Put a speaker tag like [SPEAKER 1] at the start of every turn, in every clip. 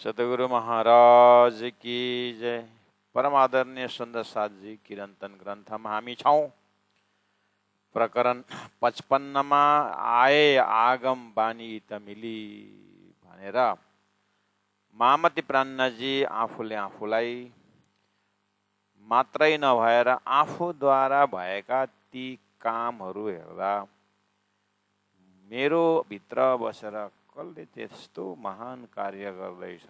[SPEAKER 1] सतगुरु महाराज की जय। परम आदरणीय सुन्दर साथजी किरन्तन ग्रन्थमा हामी छौं। प्रकरण 55 मा आए आगम बानी तमिली भनेर मामती प्राणजी आफूले आफूलाई मात्रै नभएर आफूद्वारा भएका ती कामहरू हेर्दा मेरो भित्र बसेर कसले त्यस्तो महान कार्य गर्दैछ,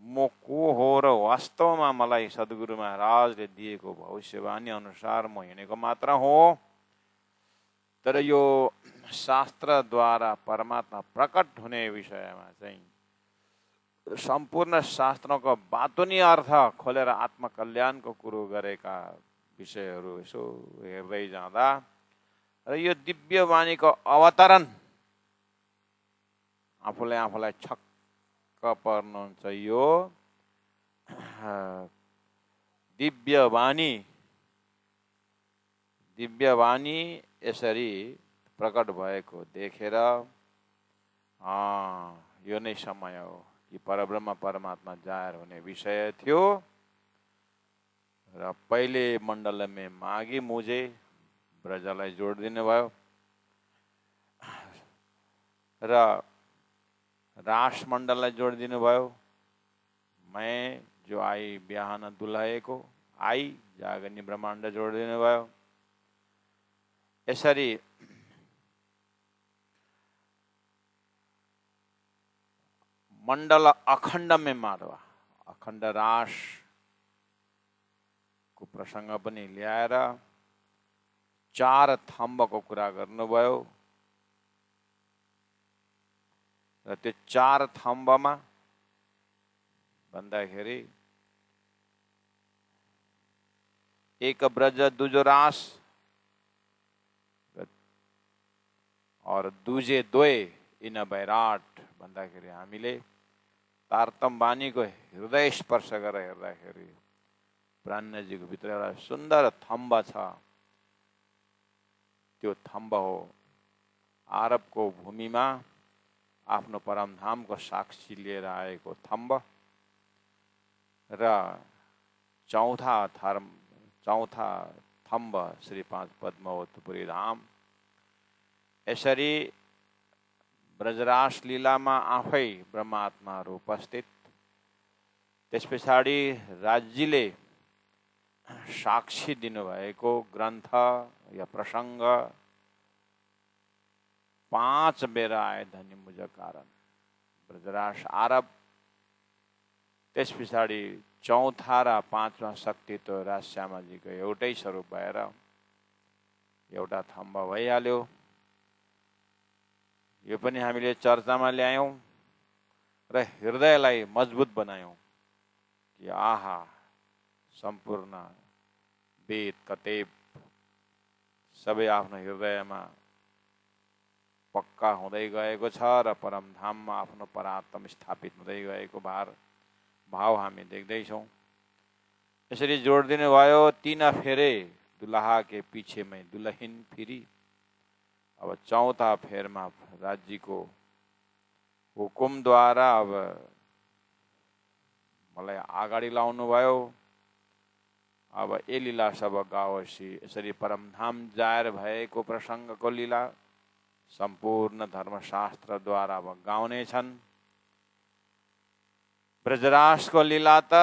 [SPEAKER 1] म को हो र वास्तवमा मलाई सद्गुरु महाराजले दिएको भविष्यवाणी अनुसार म हिँडेको मात्र हो, तर यो शास्त्रद्वारा परमात्मा प्रकट हुने विषयमा चाहिँ सम्पूर्ण शास्त्रको बातुनी अर्थ खोलेर आत्मकल्याणको कुरो गरेका विषयहरू यसो हेर्दै जाँदा र यो दिव्य वाणीको अवतरण आफूलाई छक्क पर्नुहुन्छ। यो दिव्य वाणी यसरी प्रकट भएको देखेर यो नै समय हो कि परब्रह्म परमात्मा जाहेर हुने विषय थियो र पहिले मण्डल में मागी मुझे ब्रजलाई जोडिदिनु भयो र रास मण्डललाई जोडिदिनु भयो। मैं जो आई बिहान दुलहे को आई जागनी ब्रह्माण्ड जोडिदिनु भयो। यसरी मण्डल अखण्ड में माधवा अखण्ड रास को प्रसंग पनि ल्याएर 4 थम्बको कुरा गर्नुभयो र त्यो 4 थम्बमा भन्दाखेरि एक ब्रज दुजो रास और दुजे दोय इन बैराट भन्दाखेरि हामीले तारतम बानीको हृदय स्पर्श गरेर हेर्दाखेरि प्राणजीको भित्र एउटा सुन्दर थम्ब छ। त्यो थम्ब हो आरबको भूमिमा आफ्नो परमधामको साक्षी लिएर आएको थम्ब र चौथा थम्ब श्री 5 पद्मावतपुरी धाम। यसरी ब्रजरास लीलामा आफै ब्रह्मात्माहरू उपस्थित, त्यस पछाडि राज्यले साक्षी दिनुभएको ग्रन्थ या प्रसंग 5 बेर आए धनी मुझ कारण ब्रजरास आरब। त्यस पछाडि चौथा र 5वां शक्ति तो राजश्यामाजीको एउटै स्वरूप भएर एउटा थम्ब भइहाल्यो। यो पनि हामीले चर्चामा ल्यायौं र हृदयलाई मजबुत बनायौं कि आहा सम्पूर्ण वेद कतेब सबै आफ्नो हृदयमा पक्का हुँदै गएको छ र परमधाममा आफ्नो परात्म स्थापित हुँदै गएको भाव हामी देख्दैछौँ। यसरी जोडिदिनु भयो 3 फेरे दुल्हा के पीछे में दुल्हन फिरी। अब चौथा फेरमा राज्यको हुकुमद्वारा अब मलाई अगाडि लाउनु भयो। अब ए लीला सब गावसी। यसरी परमधाम जाहेर भएको प्रसंगको लीला सम्पूर्ण धर्मशास्त्रद्वारा अब गाउने छन्। ब्रजरासको लीला त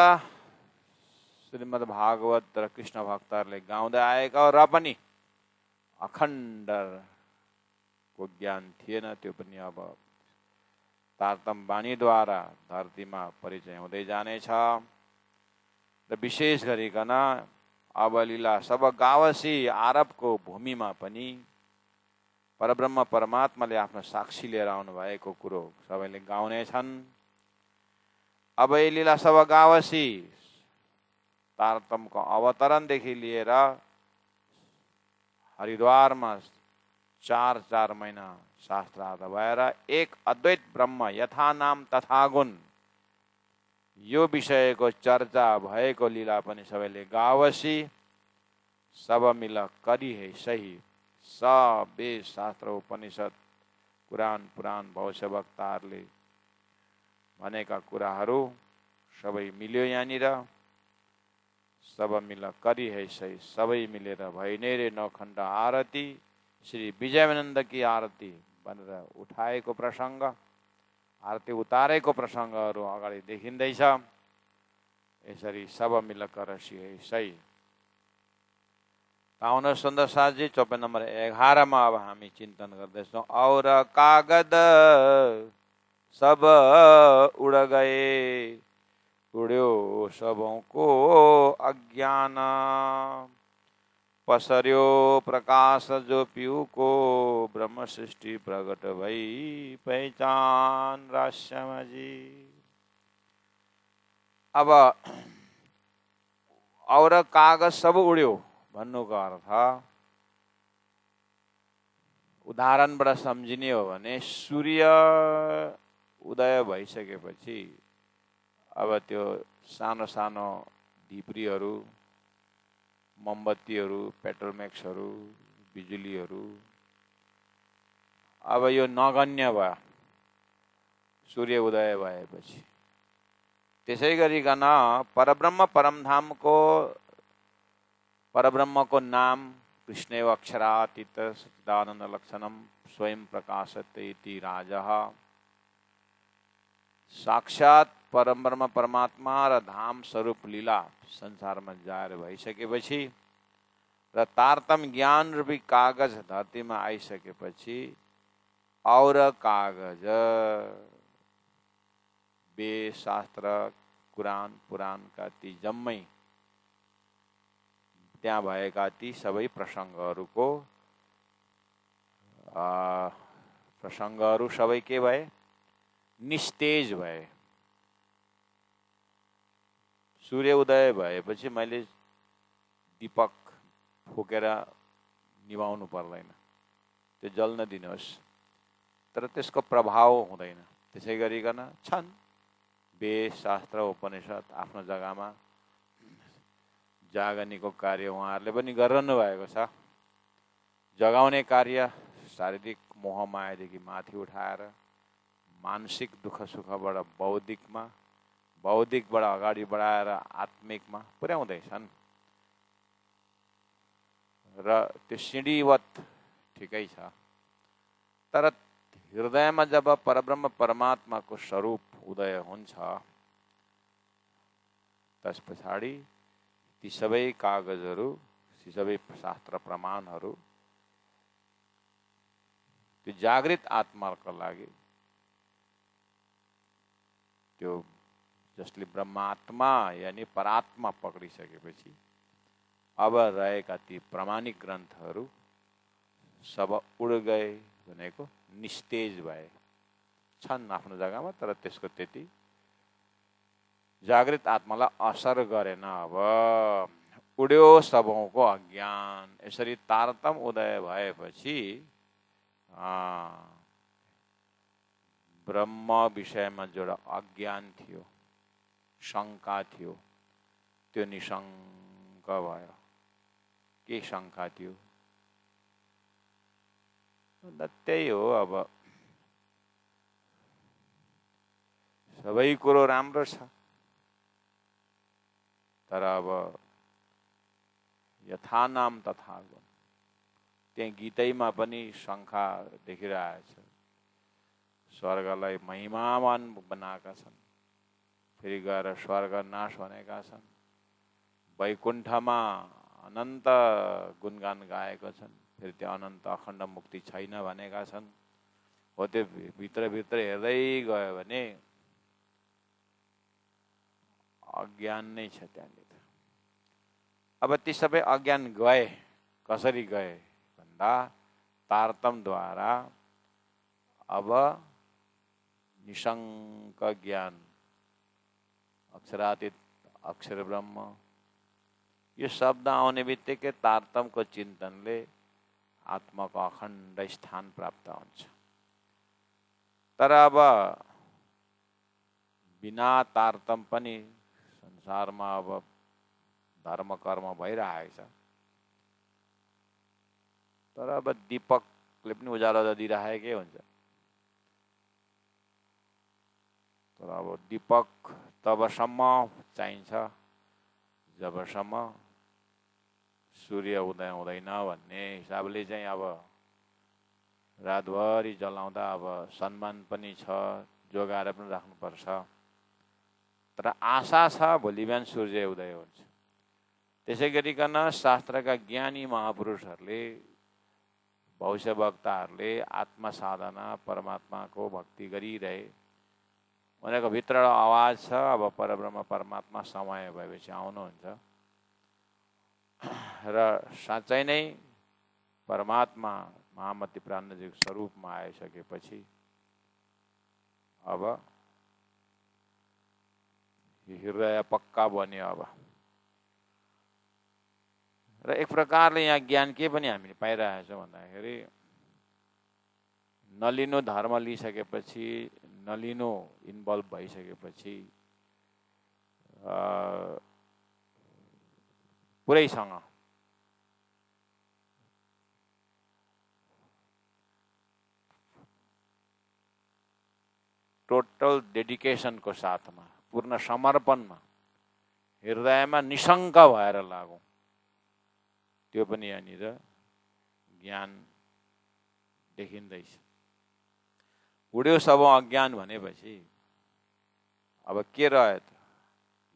[SPEAKER 1] श्रीमद् भागवत र कृष्ण भक्तहरूले गाउँदै आएका र पनि अखण्ड को ज्ञान थिएन। त्यो पनि अब तारतम बानीद्वारा धरतीमा परिचय हुँदै जानेछ। र विशेष गरिकन अब लीला सब गावसी आरबको भूमिमा पनि परब्रह्म परमात्माले आफ्नो साक्षी लिएर आउनु भएको कुरो सबैले गाउने छन्। अब यो लीला सब गावसी तारतमको अवतरणदेखि लिएर हरिद्वारमा 4 महिना शास्त्रार्थ भएर एक अद्वैत ब्रह्म यथा नाम तथा गुण यो विषयको चर्चा भएको लीला पनि सबैले गावसी। सब मिल करी है सही सब वेद शास्त्र उपनिषद कुरान पुराण भविष्यवक्ताहरूले भनेका कुराहरू सबै मिल्यो यहाँनिर। सब मिल करी है सही, सबै मिलेर भइ नै रे नखण्ड आरती, श्री विजयानन्द की आरती भनेर उठाएको प्रसङ्ग, आरती उतारेको प्रसङ्गहरू अगाडि देखिँदैछ। यसरी सब मिल करसी है सही। आउन सुन्दर साथजी, चौपाई नम्बर 11 मा अब हामी चिन्तन गर्दैछौँ। और कागद सब उड गए, उड्यो सबौको अज्ञान, पसर्यो प्रकाश जो पिउको, ब्रह्म सृष्टि प्रगट भई पहिचान रहस्यमजी। अब और कागज सब उड्यो भन्नुको अर्थ उदाहरणबाट सम्झिने हो भने सूर्य उदय भइसकेपछि अब त्यो सानो सानो ढिप्रीहरू, मोमबत्तीहरू, पेट्रोलम्याक्सहरू, बिजुलीहरू अब यो नगण्य भयो सूर्य उदय भएपछि। त्यसै गरिकन परब्रह्म परमधामको, परब्रह्मको नाम कृष्णैव अक्षरातीत सच्चिदानन्द लक्षणम स्वयं प्रकाशते इति राजः, साक्षात परब्रह्म परमात्मा र धाम स्वरूप लीला संसारमा जाहेर भइसकेपछि र तारतम ज्ञान रूपी कागज धरतीमा आइसकेपछि और कागज वेद शास्त्र कुरान पुराणका ती जम्मै त्यहाँ भएका ती सबै प्रसङ्गहरूको प्रसङ्गहरू सबै के भए? निस्तेज भए। सूर्य उदय भएपछि मैले दीपक फुकेर निभाउनु पर्दैन, त्यो जल्न दिनुहोस्, तर त्यसको प्रभाव हुँदैन। त्यसै गरिकन छन् वेद शास्त्र उपनिषद आफ्नो जग्गामा, जागनीको कार्य उहाँहरूले पनि गरिरहनु भएको छ। जगाउने कार्य शारीरिक मोह मायादेखि माथि उठाएर मानसिक दुःख सुखबाट बौद्धिकमा, बौद्धिकबाट अगाडि बढाएर आत्मिकमा पुर्याउँदैछन्। र त्यो सिँढीवत ठिकै छ, तर हृदयमा जब परब्रह्म परमात्माको स्वरूप उदय हुन्छ त्यस पछाडि ती सबै कागजहरू, ती सबै शास्त्र प्रमाणहरू त्यो जागृत आत्माको लागि, त्यो जसले ब्रह्मात्मा यानी परात्मा पक्रिसकेपछि अब रहेका ती प्रामाणिक ग्रन्थहरू सब उड गए भनेको निस्तेज भए। छन् आफ्नो जग्गामा, तर त्यसको त्यति जागृत आत्मालाई असर गरेन। अब उड्यो सबौको अज्ञान। यसरी तारतम उदय भएपछि ब्रह्म विषयमा जो अज्ञान थियो, शङ्का थियो, त्यो निशङ्क भयो। के शङ्का थियो? त्यही हो, अब सबै कुरो राम्रो छ, तर अब यथा नाम तथा गुण, त्यहाँ गीतैमा पनि शङ्का देखिरहेछ। स्वर्गलाई महिमावान बनाएका छन्, फेरि गएर स्वर्ग नाश भनेका छन्। वैकुण्ठमा अनन्त गुणगान गाएका छन्, फेरि त्यो अनन्त अखण्ड मुक्ति छैन भनेका छन्। हो त्यो भित्रभित्र हेर्दै गयो भने अज्ञान नै छ त्यहाँनिर। अब ती सबै अज्ञान गए, कसरी गए भन्दा तारतमद्वारा अब निशङ्क ज्ञान, अक्षरातीत अक्षर ब्रह्म, यो शब्द आउने बित्तिकै तारतमको चिन्तनले आत्माको अखण्ड स्थान प्राप्त हुन्छ। तर अब बिना तारतम पनि संसारमा अब धर्म कर्म भइरहेको छ, तर अब दीपकले पनि उज्यालो त दिइराखेकै हुन्छ। तर अब दीपक तबसम्म चाहिन्छ जबसम्म सूर्य उदय हुँदैन भन्ने हिसाबले चाहिँ अब रातभरि जलाउँदा अब सम्मान पनि छ, जोगाएर पनि राख्नुपर्छ। तर आशा छ भोलि बिहान सूर्य उदय हुन्छ। त्यसै गरिकन शास्त्रका ज्ञानी महापुरुषहरूले, भविष्यवक्ताहरूले आत्मा साधना परमात्माको भक्ति गरिरहे। उनीहरूको भित्र आवाज छ, अब परब्रह्म परमात्मा समय भएपछि आउनुहुन्छ र साँच्चै नै परमात्मा महामती प्राणजीको स्वरूपमा आइसकेपछि अब हृदय पक्का बन्यो। अब र एक प्रकारले यहाँ ज्ञान के पनि हामीले पाइरहेको छौँ भन्दाखेरि नलिनु धर्म लिइसकेपछि, नलिनु इन्भल्भ भइसकेपछि पुरैसँग टोटल डेडिकेसनको साथमा, पूर्ण समर्पणमा, हृदयमा निशङ्क भएर लागौँ। त्यो पनि यहाँनिर ज्ञान देखिँदैछ। उड्यो सब अज्ञान भनेपछि अब के रह्यो त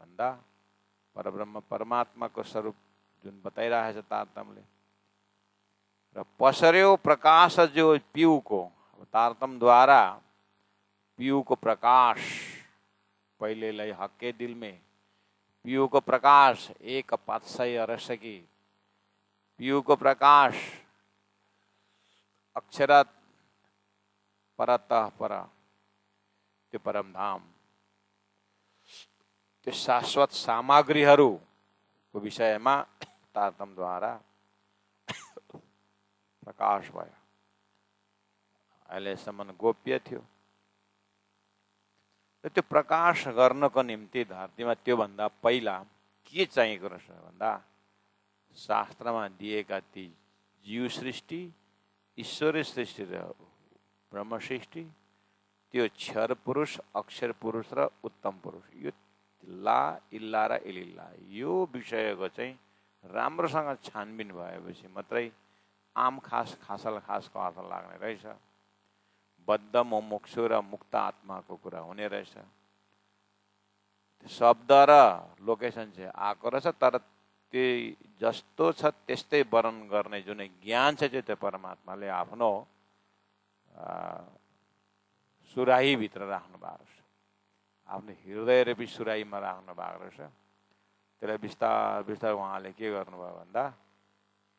[SPEAKER 1] भन्दा परब्रह्म परमात्माको स्वरूप जुन बताइरहेछ तारतम्यले, र पसर्यो प्रकाश जो पिउको, तारतम्यद्वारा पिउको प्रकाश पहिलेलाई हक्के दिल में, पिउको प्रकाश एक पात्सय अरसकी, पिउको प्रकाश अक्षरत परतः पर, त्यो परमधाम, त्यो शाश्वत सामग्रीहरूको विषयमा तारतम्यद्वारा प्रकाश भयो। अहिलेसम्म गोप्य थियो। त्यो प्रकाश गर्नको निम्ति धरतीमा त्योभन्दा पहिला के चाहिएको रहेछ भन्दा शास्त्रमा दिएका ती जीव सृष्टि, ईश्वरीय सृष्टि र ब्रह्म सृष्टि, त्यो क्षर पुरुष, अक्षर पुरुष र उत्तम पुरुष, यो ला इल्ला र इलिल्ला, यो विषयको चाहिँ राम्रोसँग छानबिन भएपछि मात्रै आम खास खासल खासको अर्थ लाग्ने रहेछ। बद्ध मोक्षु र मुक्त आत्माको कुरा हुने रहेछ। शब्द र लोकेसन चाहिँ आएको रहेछ, तर त्यो जस्तो छ त्यस्तै वर्णन गर्ने जुन ज्ञान छ त्यो परमात्माले आफ्नो सुराहीभित्र राख्नु भएको रहेछ, आफ्नो हृदय रूपी सुराहीमा राख्नु भएको रहेछ। त्यसलाई बिस्तार बिस्तार उहाँले के गर्नुभयो भन्दा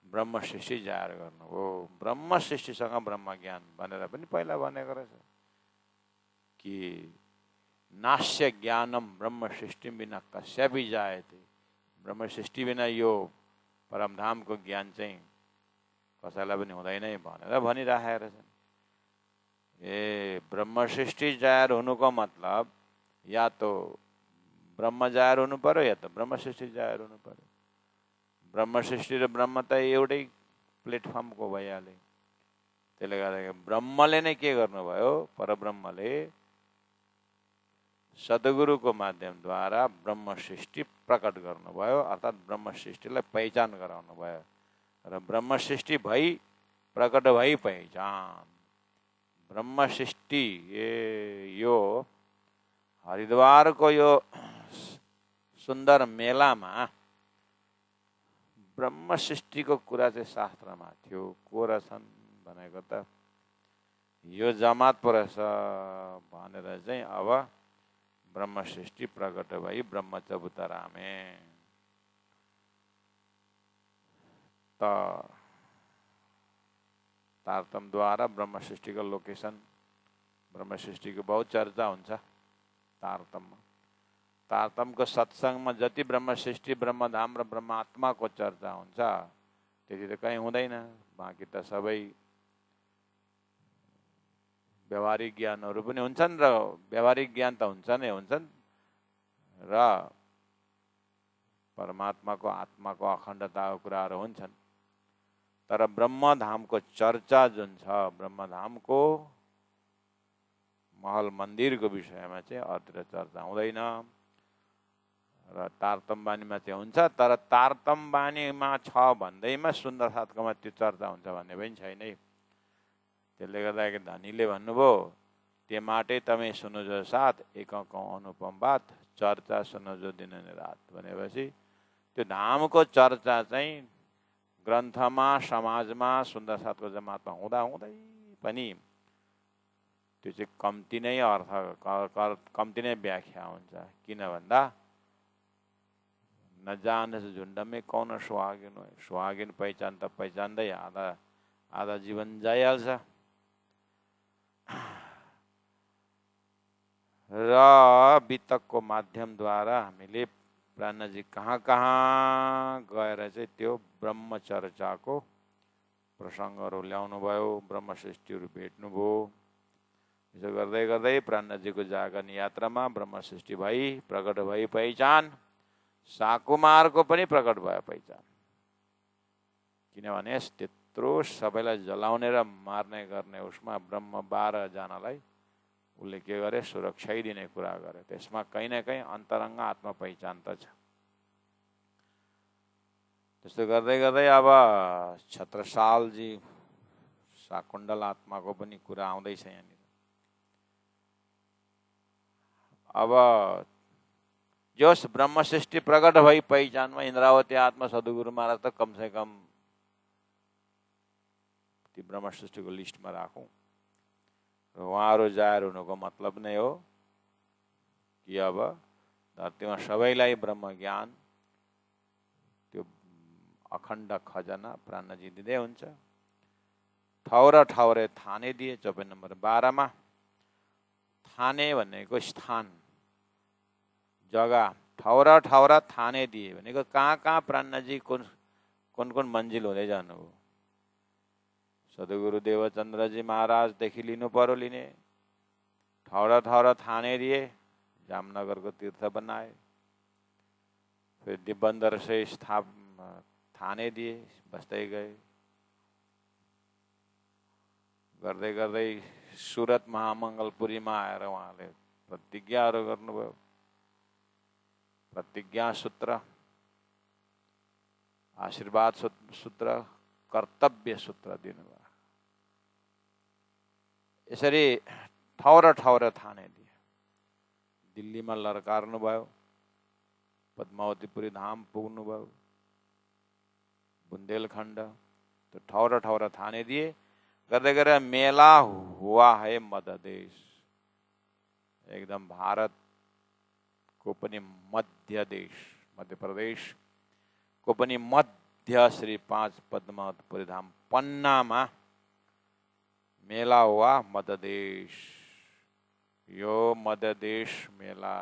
[SPEAKER 1] ब्रह्म सृष्टि जाहेर गर्नुभयो। ब्रह्म सृष्टिसँग ब्रह्म ज्ञान भनेर पनि पहिला भनेको रहेछ कि नास्य ज्ञानम ब्रह्म सृष्टि बिना कस्यापि जायते, ब्रह्म सृष्टि बिना यो परमधामको ज्ञान चाहिँ कसैलाई पनि हुँदैन भनेर भनिराखेको रहेछ। ए ब्रह्म सृष्टि जाहेर हुनुको मतलब या तो ब्रह्म जाहेर हुनु पर्यो या त ब्रह्म सृष्टि जाहेर हुनु पर्यो। ब्रह्म सृष्टि र ब्रह्म त एउटै प्लेटफर्मको भइहाले। त्यसले गर्दा ब्रह्मले नै के गर्नुभयो, परब्रह्मले सद्गुरुको माध्यमद्वारा ब्रह्म सृष्टि प्रकट गर्नुभयो, अर्थात् ब्रह्म सृष्टिलाई पहिचान गराउनु भयो। र ब्रह्म सृष्टि भई प्रकट भई पहिचान, ब्रह्म सृष्टि यो हरिद्वारको यो सुन्दर मेलामा ब्रह्म सृष्टिको कुरा चाहिँ शास्त्रमा थियो। को रहेछन् भनेको त यो जमात पो रहेछ भनेर चाहिँ अब ब्रह्म सृष्टि प्रकट भई ब्रह्म चबुतरामे त तारतम्यद्वारा ब्रह्म सृष्टिको लोकेसन, ब्रह्म सृष्टिको बहुत चर्चा हुन्छ तारतम्यमा। तारतम्यको सत्सङ्गमा जति ब्रह्म सृष्टि, ब्रह्मधाम र ब्रह्मात्माको चर्चा हुन्छ त्यति त कहीँ हुँदैन। बाँकी त सबै व्यावहारिक ज्ञानहरू पनि हुन्छन् र व्यावहारिक ज्ञान त हुन्छ नै हुन्छन् र परमात्माको आत्माको अखण्डताको कुराहरू हुन्छन्। तर ब्रह्मधामको चर्चा जुन छ, ब्रह्मधामको महल मन्दिरको विषयमा चाहिँ अरूतिर चर्चा हुँदैन र तारतम्य चाहिँ हुन्छ। तर तारतम्यमा छ भन्दैमा सुन्दर साथकोमा त्यो चर्चा हुन्छ भन्ने पनि छैन। त्यसले गर्दाखेरि धनीले भन्नुभयो त्यो माटे तमै सुनो जो साथ एकौँ अनुपम बात चर्चा सुनो जो दिन रात भनेपछि त्यो धामको चर्चा चाहिँ ग्रन्थमा समाजमा सुन्दर साथको जमातमा हुँदा हुँदै पनि त्यो चाहिँ कम्ती नै अर्थ कम्ती नै व्याख्या हुन्छ। किन भन्दा नजाने झुण्ड में कौन सुहागिन हो, सुहागिन पहिचान त पहिचान्दै आधा जीवन जाइहाल्छ। र वितकको माध्यमद्वारा हामीले प्राणजी कहाँ कहाँ गएर चाहिँ त्यो ब्रह्मचर्चाको प्रसङ्गहरू ल्याउनु भयो, ब्रह्म सृष्टिहरू भेट्नुभयो। यसो गर्दै गर्दै प्राणजीको जागरण यात्रामा ब्रह्म सृष्टि भई प्रकट भई पहिचान, साकुमारको पनि प्रकट भयो पहिचान। किनभने त्यत्रो सबैलाई जलाउने र मार्ने गर्ने उसमा ब्रह्म 12 जनालाई उसले के गरे, सुरक्षा दिने कुरा गरे। त्यसमा कहीँ न कहीँ अन्तरङ्ग आत्मा पहिचान त छ। त्यस्तो गर्दै गर्दै अब छत्रसालजी शाकुण्डल आत्माको पनि कुरा आउँदैछ यहाँनिर। अब जोस ब्रह्म सृष्टि प्रकट भई पहिचानमा इन्द्रावती आत्मा सद्गुरु महाराज त कम से कम ती ब्रह्म सृष्टिको लिस्टमा राखौँ। र उहाँहरू जाहेर हुनुको मतलब नै हो कि अब धरतीमा सबैलाई ब्रह्म ज्ञान त्यो अखण्ड खजना प्राणजी दिँदै हुन्छ। ठौर ठौरे थाने दिए 24 नम्बर 12 मा। थाने भनेको स्थान जग्गा, ठौर ठौर थाने दिए भनेको कहाँ कहाँ प्राणजी कुन कुन मन्जिल हुँदै जानुभयो। सद्गुरु देवचन्द्रजी महाराजदेखि लिनु पर्यो लिने, ठौर ठौर थाने दिए, जामनगरको तीर्थ बनाए। फिर दिबन्दर से थाने दिए, बस्दै गए। गर्दै गर्दै सुरत महामङ्गलपुरीमा आएर उहाँले प्रतिज्ञाहरू गर्नुभयो। प्रतिज्ञा सूत्र, आशीर्वाद सूत्र, कर्तव्य सूत्र दिनुभयो। यसरी ठौर ठौर थाने दिए। दिल्लीमा लड्कार्नुभयो, पद्मावतीपुरी धाम पुग्नुभयो, बुन्देलखण्ड, तो ठौर ठौर थाने दिए। गर्दै गरेर मेला हुआ है मध्य देश, एकदम भारत को पनि मध्य देश, मध्य प्रदेश को पनि मध्य श्री 5 पद्मावतीपुरी धाम पन्नामा मेला हुआ मध्य देश। यो मध्य देश मेला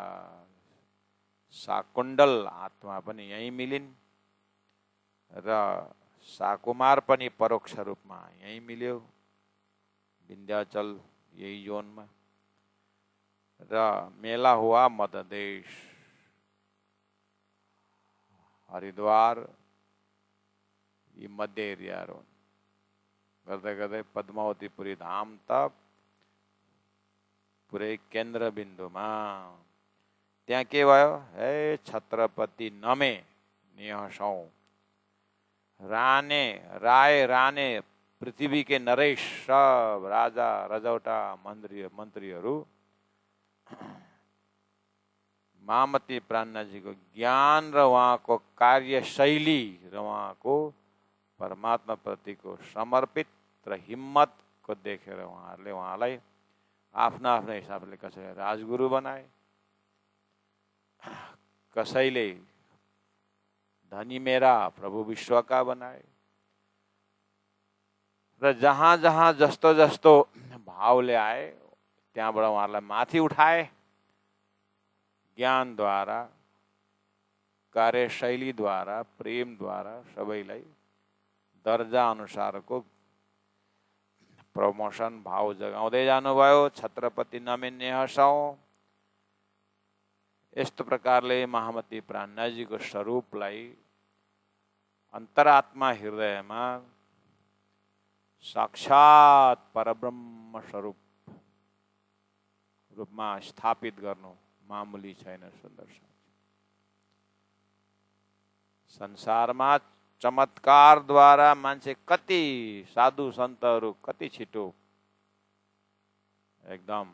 [SPEAKER 1] शाकुण्डल आत्मा पनि यही मिलिन् र साकुमार पनि परोक्ष रूपमा यही मिल्यो, विन्ध्याचल यही जोनमा। र मेला हुआ मध्य देश, हरिद्वार यी मध्य एरियाहरू हुन्। गर्दै गर्दै पद्मावतीपुरी धाम त पुरै केन्द्रबिन्दुमा। त्यहाँ के भयो, हे छत्रपति नमे निहसौं, राणे राय राणे पृथ्वी के नरेश सब राजा रजौटा मन्त्रीहरू महामती प्राणजीको ज्ञान र उहाँको कार्यशैली र उहाँको परमात्मा प्रतिको समर्पित र हिम्मतको देखेर उहाँहरूले उहाँलाई आफ्नो आफ्नो हिसाबले कसैले राजगुरु बनाए, कसैले धनी मेरा प्रभु विश्वका बनाए। र जहाँ जहाँ जस्तो जस्तो भावले आए त्यहाँबाट उहाँहरूलाई माथि उठाए। ज्ञानद्वारा, कार्यशैलीद्वारा, प्रेमद्वारा सबैलाई दर्जा अनुसारको प्रमोसन भाव जगाउँदै जानुभयो। छत्रपति नमे निहसौं। यस्तो प्रकारले महामती प्राणजीको स्वरूपलाई अन्तरात्मा हृदयमा साक्षात परब्रह्म स्वरूप रूपमा स्थापित गर्नु मामुली छैन सुन्दर साथी। संसारमा चमत्कार द्वारा मान्छे कति साधु सन्तहरू कति छिटो एकदम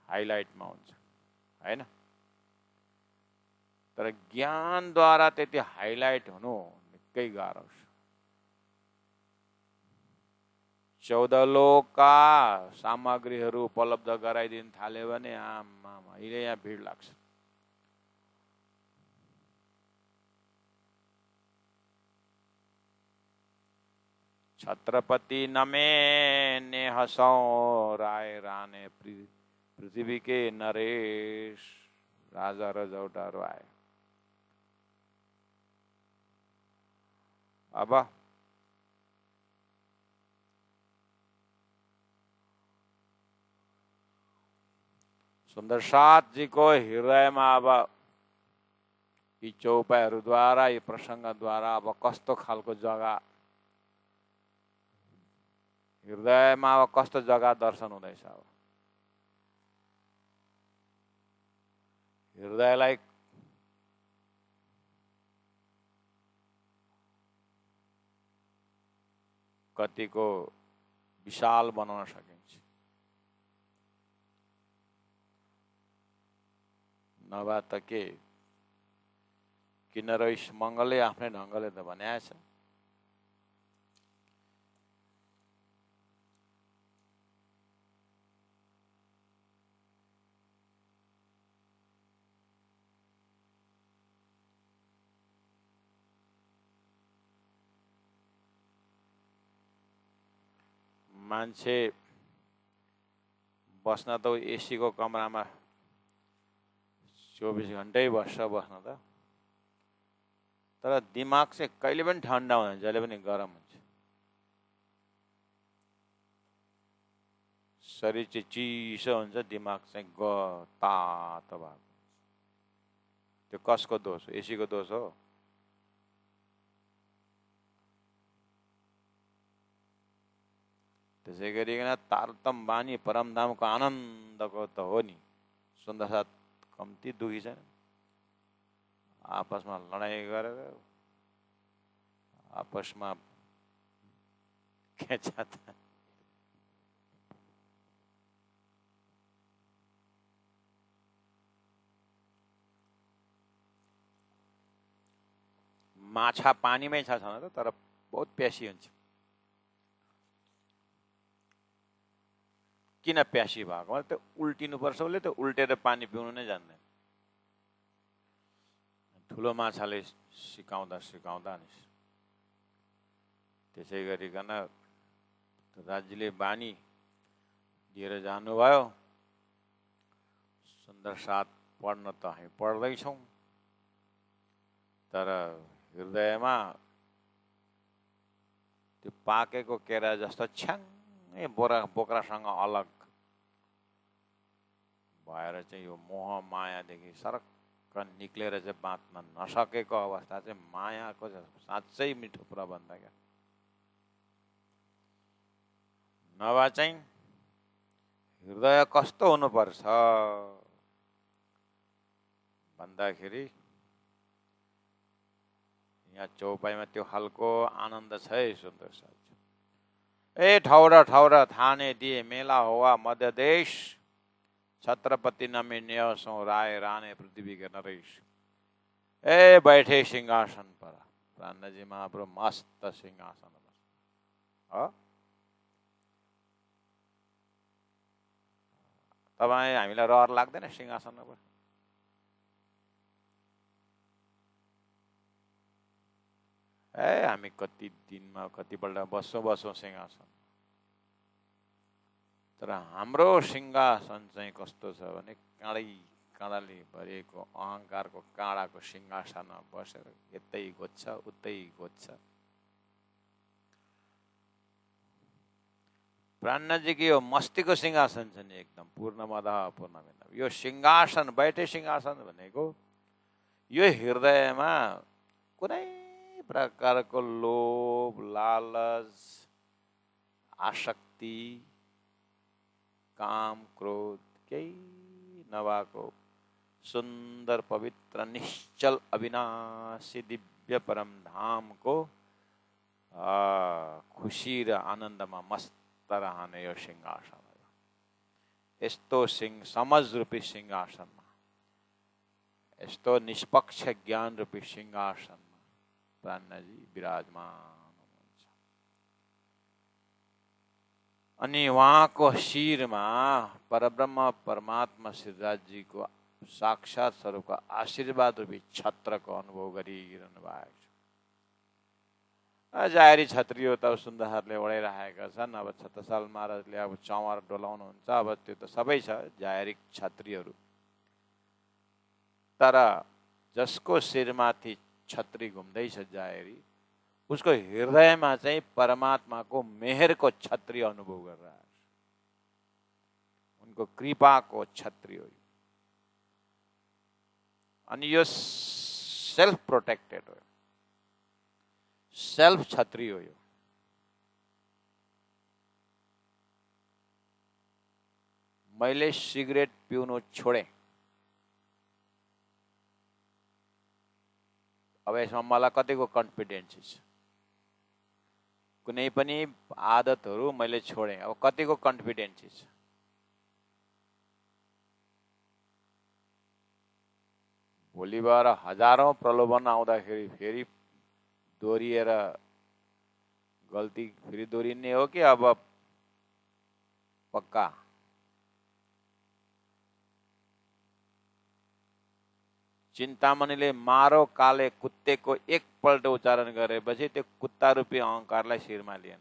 [SPEAKER 1] हाइलाइटमा हुन्छ हैन, तर ज्ञानद्वारा त्यति हाइलाइट हुनु निकै गाह्रो छ। 14 लोकका सामग्रीहरू उपलब्ध गराइदिन थाल्यो भने आमा अहिले यहाँ भिड लाग्छ। छत्रपति नमे ने हसौ राय राने पृथ्वी के नरेश राजा रजौटा राय। अब सुन्दरसाथ जी को हृदयमा अब यी चौपाईहरूद्वारा यी प्रसङ्गद्वारा अब कस्तो खालको जग्गा हृदयमा अब कस्तो जग्गा दर्शन हुँदैछ। अब हृदयलाई कतिको विशाल बनाउन सकिन्छ। नभए त के किन रइस मङ्गलले आफ्नै ढङ्गले त भनेको छ। मान्छे बस्न त एसी को कमरामा 24 घण्टै बस्न त, तर दिमाग चाहिँ कहिले पनि ठन्डा हुँदैन, जहिले पनि गरम हुन्छ। शरीर चाहिँ चिसो हुन्छ, दिमाग चाहिँ तातो भएको। त्यो कसको दोष हो? एसी को दोष हो? त्यसै गरिकन तारतम बानी परमधामको आनन्दको त हो नि। सुन्दरसाथ कम्ती दुखी छैन, आपसमा लडाइँ गरेर आपसमा खेचा माछा पानीमै छ त, तर बहुत प्यासी हुन्छ। किन प्यासी भएको? त्यो उल्टिनु पर्छ, उसले त उल्टेर पानी पिउनु नै जान्दैन। ठुलो माछाले सिकाउँदा नि त्यसै गरिकन राज्यले बानी दिएर जानुभयो। सुन्दरसाथ पढ्न त हामी पढ्दैछौँ, तर हृदयमा त्यो पाकेको केरा जस्तो छ्याङ्गै बोक्रासँग अलग भएर चाहिँ यो मोह मायादेखि सरक्क निक्लेर चाहिँ बाँच्न नसकेको अवस्था चाहिँ मायाको साँच्चै मिठो प्रबन्ध क्या। नभए चाहिँ हृदय कस्तो हुनुपर्छ भन्दाखेरि यहाँ चौपाईमा त्यो खालको आनन्द छ है सुन्दर साथ। ए ठौरा ठौरा थाने दिए मेला हुआ मध्य देश, छत्रपति नमी न्यासों राय राने पृथ्वी के नरेश। ए बैठे सिंहासन पर, प्राणजी महाप्रभु मस्त सिंहासन हो। तपाईँ हामीलाई रहर लाग्दैन सिंहासनमा बस्नु? ए हामी कति दिनमा कतिपल्ट बस्छौँ सिंहासन, तर हाम्रो सिंहासन चाहिँ कस्तो छ भने काँडाले भरिएको अहङ्कारको काँडाको सिंहासनमा बसेर यतै गोज्छ उतै गोज्छ। प्राणजी यो मस्तीको सिंहासन छ नि, एकदम पूर्णमदः पूर्णमिदम्। यो सिंहासन बैठे सिंहासन भनेको यो हृदयमा कुनै प्रकारको लोभ लालच आसक्ति काम क्रोध केही नभएको सुन्दर पवित्र निश्चल अविनाशी दिव्य परम धामको खुसी र आनन्दमा मस्त रहने यो सिंहासन हो। यस्तो समझ रूपी सिंहासनमा, यस्तो निष्पक्ष ज्ञान रूपी सिंहासनमा प्राणजी विराजमान हुनुहुन्छ। अनि उहाँको शिरमा परब्रह्म परमात्मा श्रीराजजीको साक्षात स्वरूपको आशीर्वाद रूपी छत्रको अनुभव गरिरहनु भएको छ। जाहेरी छत्रीहरू त सुन्दरहरूले ओढाइरहेका छन्। अब छत्रसाल महाराजले अब चौर डोलाउनुहुन्छ, अब त्यो त सबै छ जाहेरी छत्रीहरू। तर जसको शिरमाथि छत्री घुम्दैछ जाहेरी, उसको हृदयमा चाहिँ परमात्माको मेहरको छत्री अनुभव गरिरहेको छ। उनको कृपाको छत्री हो। अनि यो सेल्फ प्रोटेक्टेड हो, सेल्फ छत्री हो। यो मैले सिगरेट पिउनु छोडे, अब यसमा मलाई कतिको कन्फिडेन्स छ। कुनै पनि आदतहरू मैले छोडे, अब कतिको कन्फिडेन्स छ। भोलिबार हजारौं प्रलोभन आउँदाखेरि फेरि दोहोरिएर गल्ती फेरि दोहोरिने हो कि अब पक्का? चिन्तामणिले मारो काले कुत्तेको एकपल्ट उच्चारण गरेपछि त्यो कुत्ता रूपी अहंकारलाई शिरमा लिएन।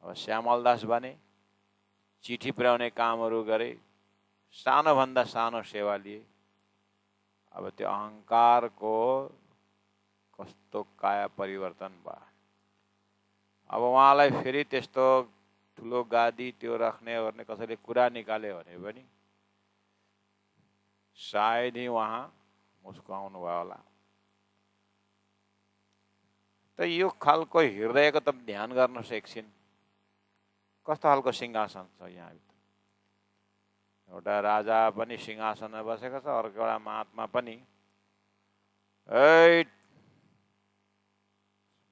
[SPEAKER 1] अब श्यामलदास भने चिठी पुर्याउने कामहरू गरे, सानो भन्दा सानो सेवा लिए। अब त्यो अहंकारको कस्तो काया परिवर्तन भयो। अब उहाँलाई फेरि त्यस्तो ठुलो गादी त्यो राख्ने गर्ने कसैले कुरा निकाल्यो भने पनि सायद ही उहाँ मुस्कुराउनु भयो होला। त यो खालको हृदयको त ध्यान गर्नुहोस् एकछिन, कस्तो खालको सिंहासन छ यहाँ। एउटा राजा पनि सिंहासनमा बसेको छ, अर्को एउटा महात्मा पनि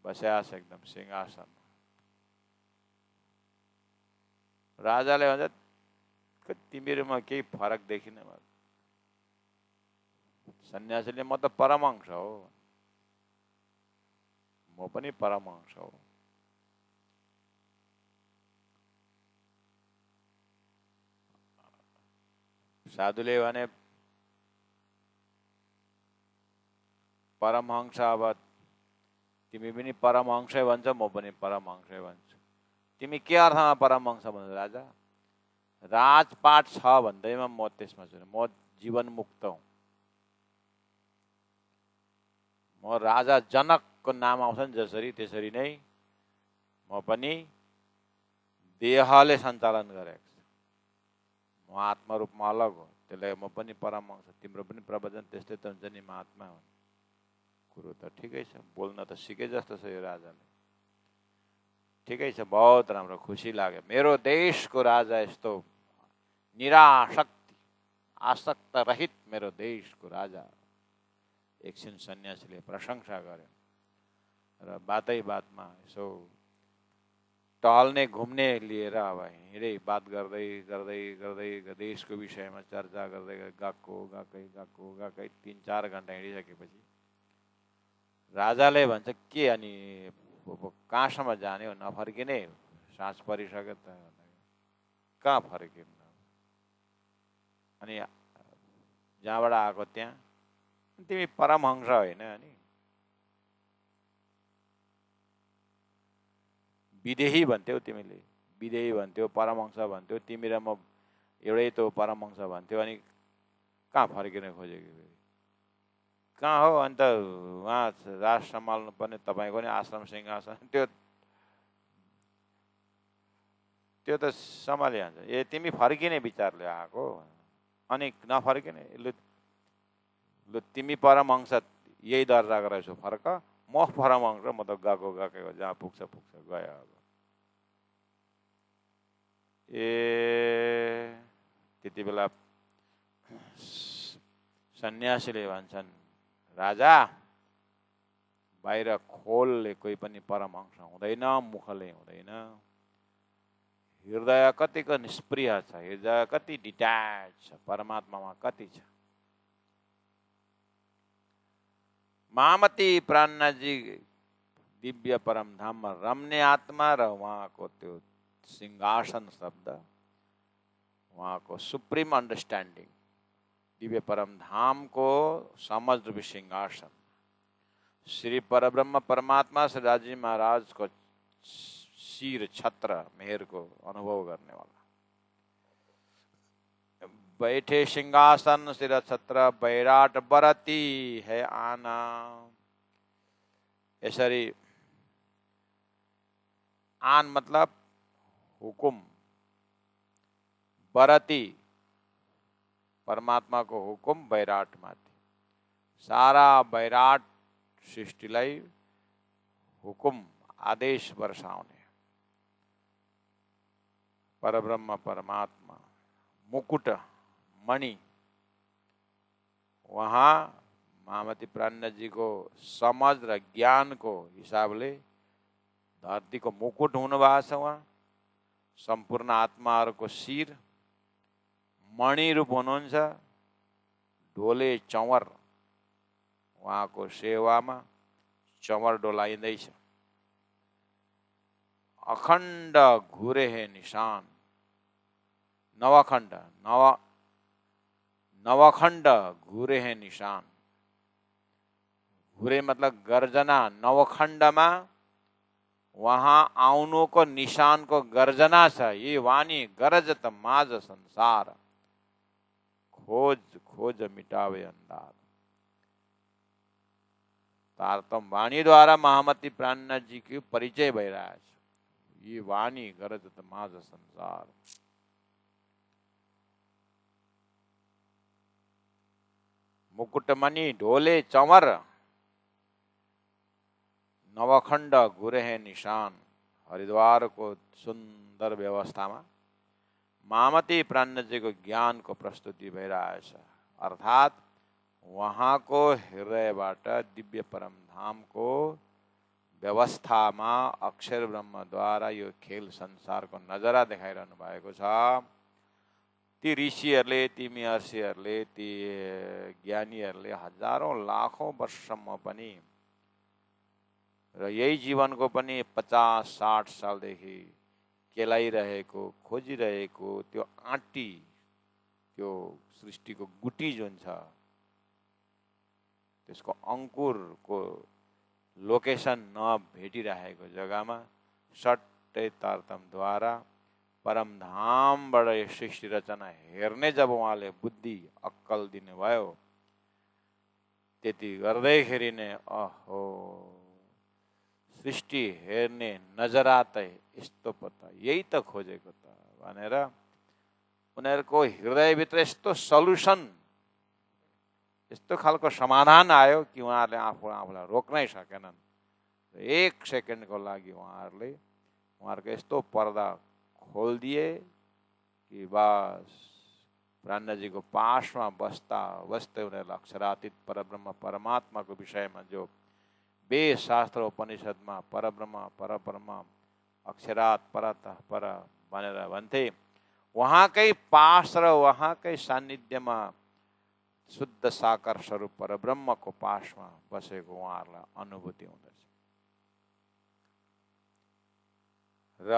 [SPEAKER 1] बस्या छ एकदम सिंहासन। राजाले भन्छ तिमीहरूमा केही फरक देखिन। सन्यासीले म त परमहंस हो, म पनि परमहंस हो। साधुले भने परमहंस, अब तिमी पनि परमहंसै भन्छ, म पनि परमहंसै भन्छु। तिमी के अर्थमा परमहंस भन्छ राजा? राजपाट छ भन्दैमा म त्यसमा छु, म जीवन मुक्त हुँ। म राजा जनकको नाम आउँछ नि जसरी, त्यसरी नै म पनि देहले सञ्चालन गरेको छु। म आत्मरूपमा अलग हो, त्यसले म पनि परमहंस। तिम्रो पनि प्रवचन त्यस्तै त हुन्छ नि महात्मा हो। कुरो त ठिकै छ, बोल्न त सिके जस्तो छ यो राजाले। ठिकै छ, बहुत राम्रो, खुसी लाग्यो। मेरो देशको राजा यस्तो निराशक्त आसक्त रहित मेरो देशको राजा। एकछिन सन्यासीले प्रशंसा गर्यो र बातै बातमा यसो टहल्ने घुम्ने लिएर अब हिँडे बात गर्दै गर्दै गर्दै देशको विषयमा चर्चा गर्दै गएकै 3-4 घण्टा हिँडिसकेपछि राजाले भन्छ के अनि कहाँसम्म जाने हो? नफर्किने? साँझ परिसक्यो त। कहाँ फर्किनु? अनि जहाँबाट आएको त्यहाँ? तिमी परमहंस होइन? अनि विदेही भन्थ्यौ तिमीले, विदेही भन्थ्यौ, परमहंस भन्थ्यौ, तिमी र म एउटै त परमहंस भन्थ्यौ। अनि कहाँ फर्किन खोजेको? कहाँ हो? अन्त उहाँ राज सम्हाल्नु पर्ने तपाईँको नि आश्रम सिंहासन, त्यो त सम्हालिहाल्छ। ए तिमी फर्किने विचारले आएको? अनि नफर्किने? लु तिमी परमहंस यही दर्जाको रहेछौ, फर्क। म परमहंस, म त गएको हो, जहाँ पुग्छ पुग्छ, गयो। अब त्यति बेला सन्यासीले भन्छन्, राजा बाहिर खोलले कोही पनि परमहंस हुँदैन, मुखले हुँदैन। हृदय कतिको निष्प्रिय छ, हृदय कति डिट्याच छ, परमात्मामा कति छ। महामती प्राणनाथजी दिव्य परम धाममा रम्ने आत्मा र उहाँको त्यो सिंहासन शब्द, उहाँको सुप्रिम अन्डरस्ट्यान्डिङ, दिव्य परम धामको समझ रूपी सिंहासन, श्री परब्रह्म परमात्मा श्री राजी महाराज को शीर छत्र मेहर को अनुभव करने वाला। बैठे सिंहासन सिर छत्र बैराट बरती है आना। यसरी आन मतलब हुकुम, बरती परमात्मा को हुकुम बैराट माथि, सारा बैराट सृष्टिलाई हुकुम आदेश वर्षाउने परब्रह्म परमात्मा मुकुट मणि। वहाँ महामती प्राणनाथजी को समझ र ज्ञान को हिसाबले धरती को मुकुट हुनु भएको छ। वहाँ सम्पूर्ण आत्माहरूको शिर मणि रूप हुनुहुन्छ। ढोले चौवर उहाँको सेवामा चौवर डोलाइँदैछ। अखण्ड घुरे है निशान, नवखण्ड नवखण्ड घुरे है निशान। घुरे मतलब गर्जना, नवखण्डमा वहाँ आउनुको निशानको गर्जना छ। यी वाणी गरजत माझ संसार, खोज खोज मिटावे अंधार। तारतम वाणी द्वारा महामती प्राणनाथ जी की परिचय भइरहेछ। यी वाणी गरजत माझ संसार। मुकुटमणि ढोले चंवर, नवखण्ड घुरे है निशान। हरिद्वार को सुंदर व्यवस्था में महामती प्राणनाथ जी को ज्ञान को प्रस्तुति भइरहेछ। अर्थात वहाँ को हृदयबाट दिव्य परम धाम को व्यवस्था में अक्षर ब्रह्म द्वारा यो खेल संसार को नजरा देखाइरहनु भएको छ। ती ऋषिहरूले, ती महर्षिहरूले, ती ज्ञानीहरूले हजारौं लाखौं वर्षसम्म पनि र यही जीवनको पनि 50-60 सालदेखि केलाइरहेको, खोजिरहेको त्यो आँटी, त्यो सृष्टिको गुटी जुन छ, त्यसको अंकुरको लोकेसन नभेटिरहेको जग्गामा सट्टै तारतम्यद्वारा परमधामबाट यो सृष्टि रचना हेर्ने जब उहाँले बुद्धि अक्कल दिनुभयो, त्यति गर्दैखेरि नै अहो सृष्टि हेर्ने नजरा त यस्तो पो त, यही त खोजेको त भनेर उनीहरूको हृदयभित्र यस्तो सल्युसन, यस्तो खालको समाधान आयो कि उहाँहरूले आफूलाई रोक्नै सकेनन्। एक सेकेन्डको लागि उहाँहरूको यस्तो पर्दा खोलिदिए कि बस प्राणनाथजीको पासमा बस्दा बस्दै उनीहरूलाई अक्षरातीत परब्रह्म परमात्माको विषयमा जो वेद शास्त्र उपनिषदमा परब्रह्म परब्रह्म अक्षरात परतः पर भनेर भन्थे, वहाँकै पास र वहाँकै सान्निध्यमा शुद्ध साकार स्वरूप परब्रह्मको पासमा बसेको उहाँहरूलाई अनुभूति हुँदछ। र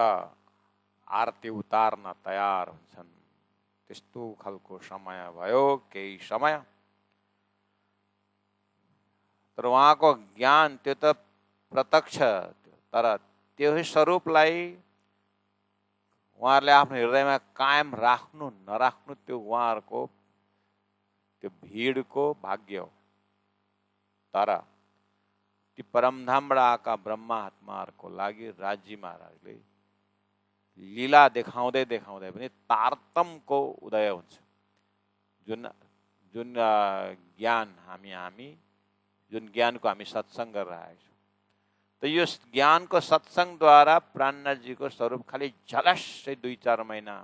[SPEAKER 1] आरती उतार्न तयार हुन्छन्। त्यस्तो खालको समय भयो केही समय। तर उहाँको ज्ञान त्यो त प्रत्यक्ष, तर त्यो स्वरूपलाई उहाँहरूले आफ्नो हृदयमा कायम राख्नु नराख्नु त्यो उहाँहरूको त्यो भीडको भाग्य हो। तर ती परमधामबाट आएका ब्रह्मात्माहरूको लागि राजी महाराजले लीला देखाउँदै देखाउँदै पनि तारतम्यको उदय हुन्छ। जुन ज्ञान जुन ज्ञानको हामी सत्सङ्ग गरिरहेका छौँ, तो यो ज्ञानको सत्सङ्गद्वारा प्राणनाथजीको स्वरूप खालि झलस्सै 2-4 महिना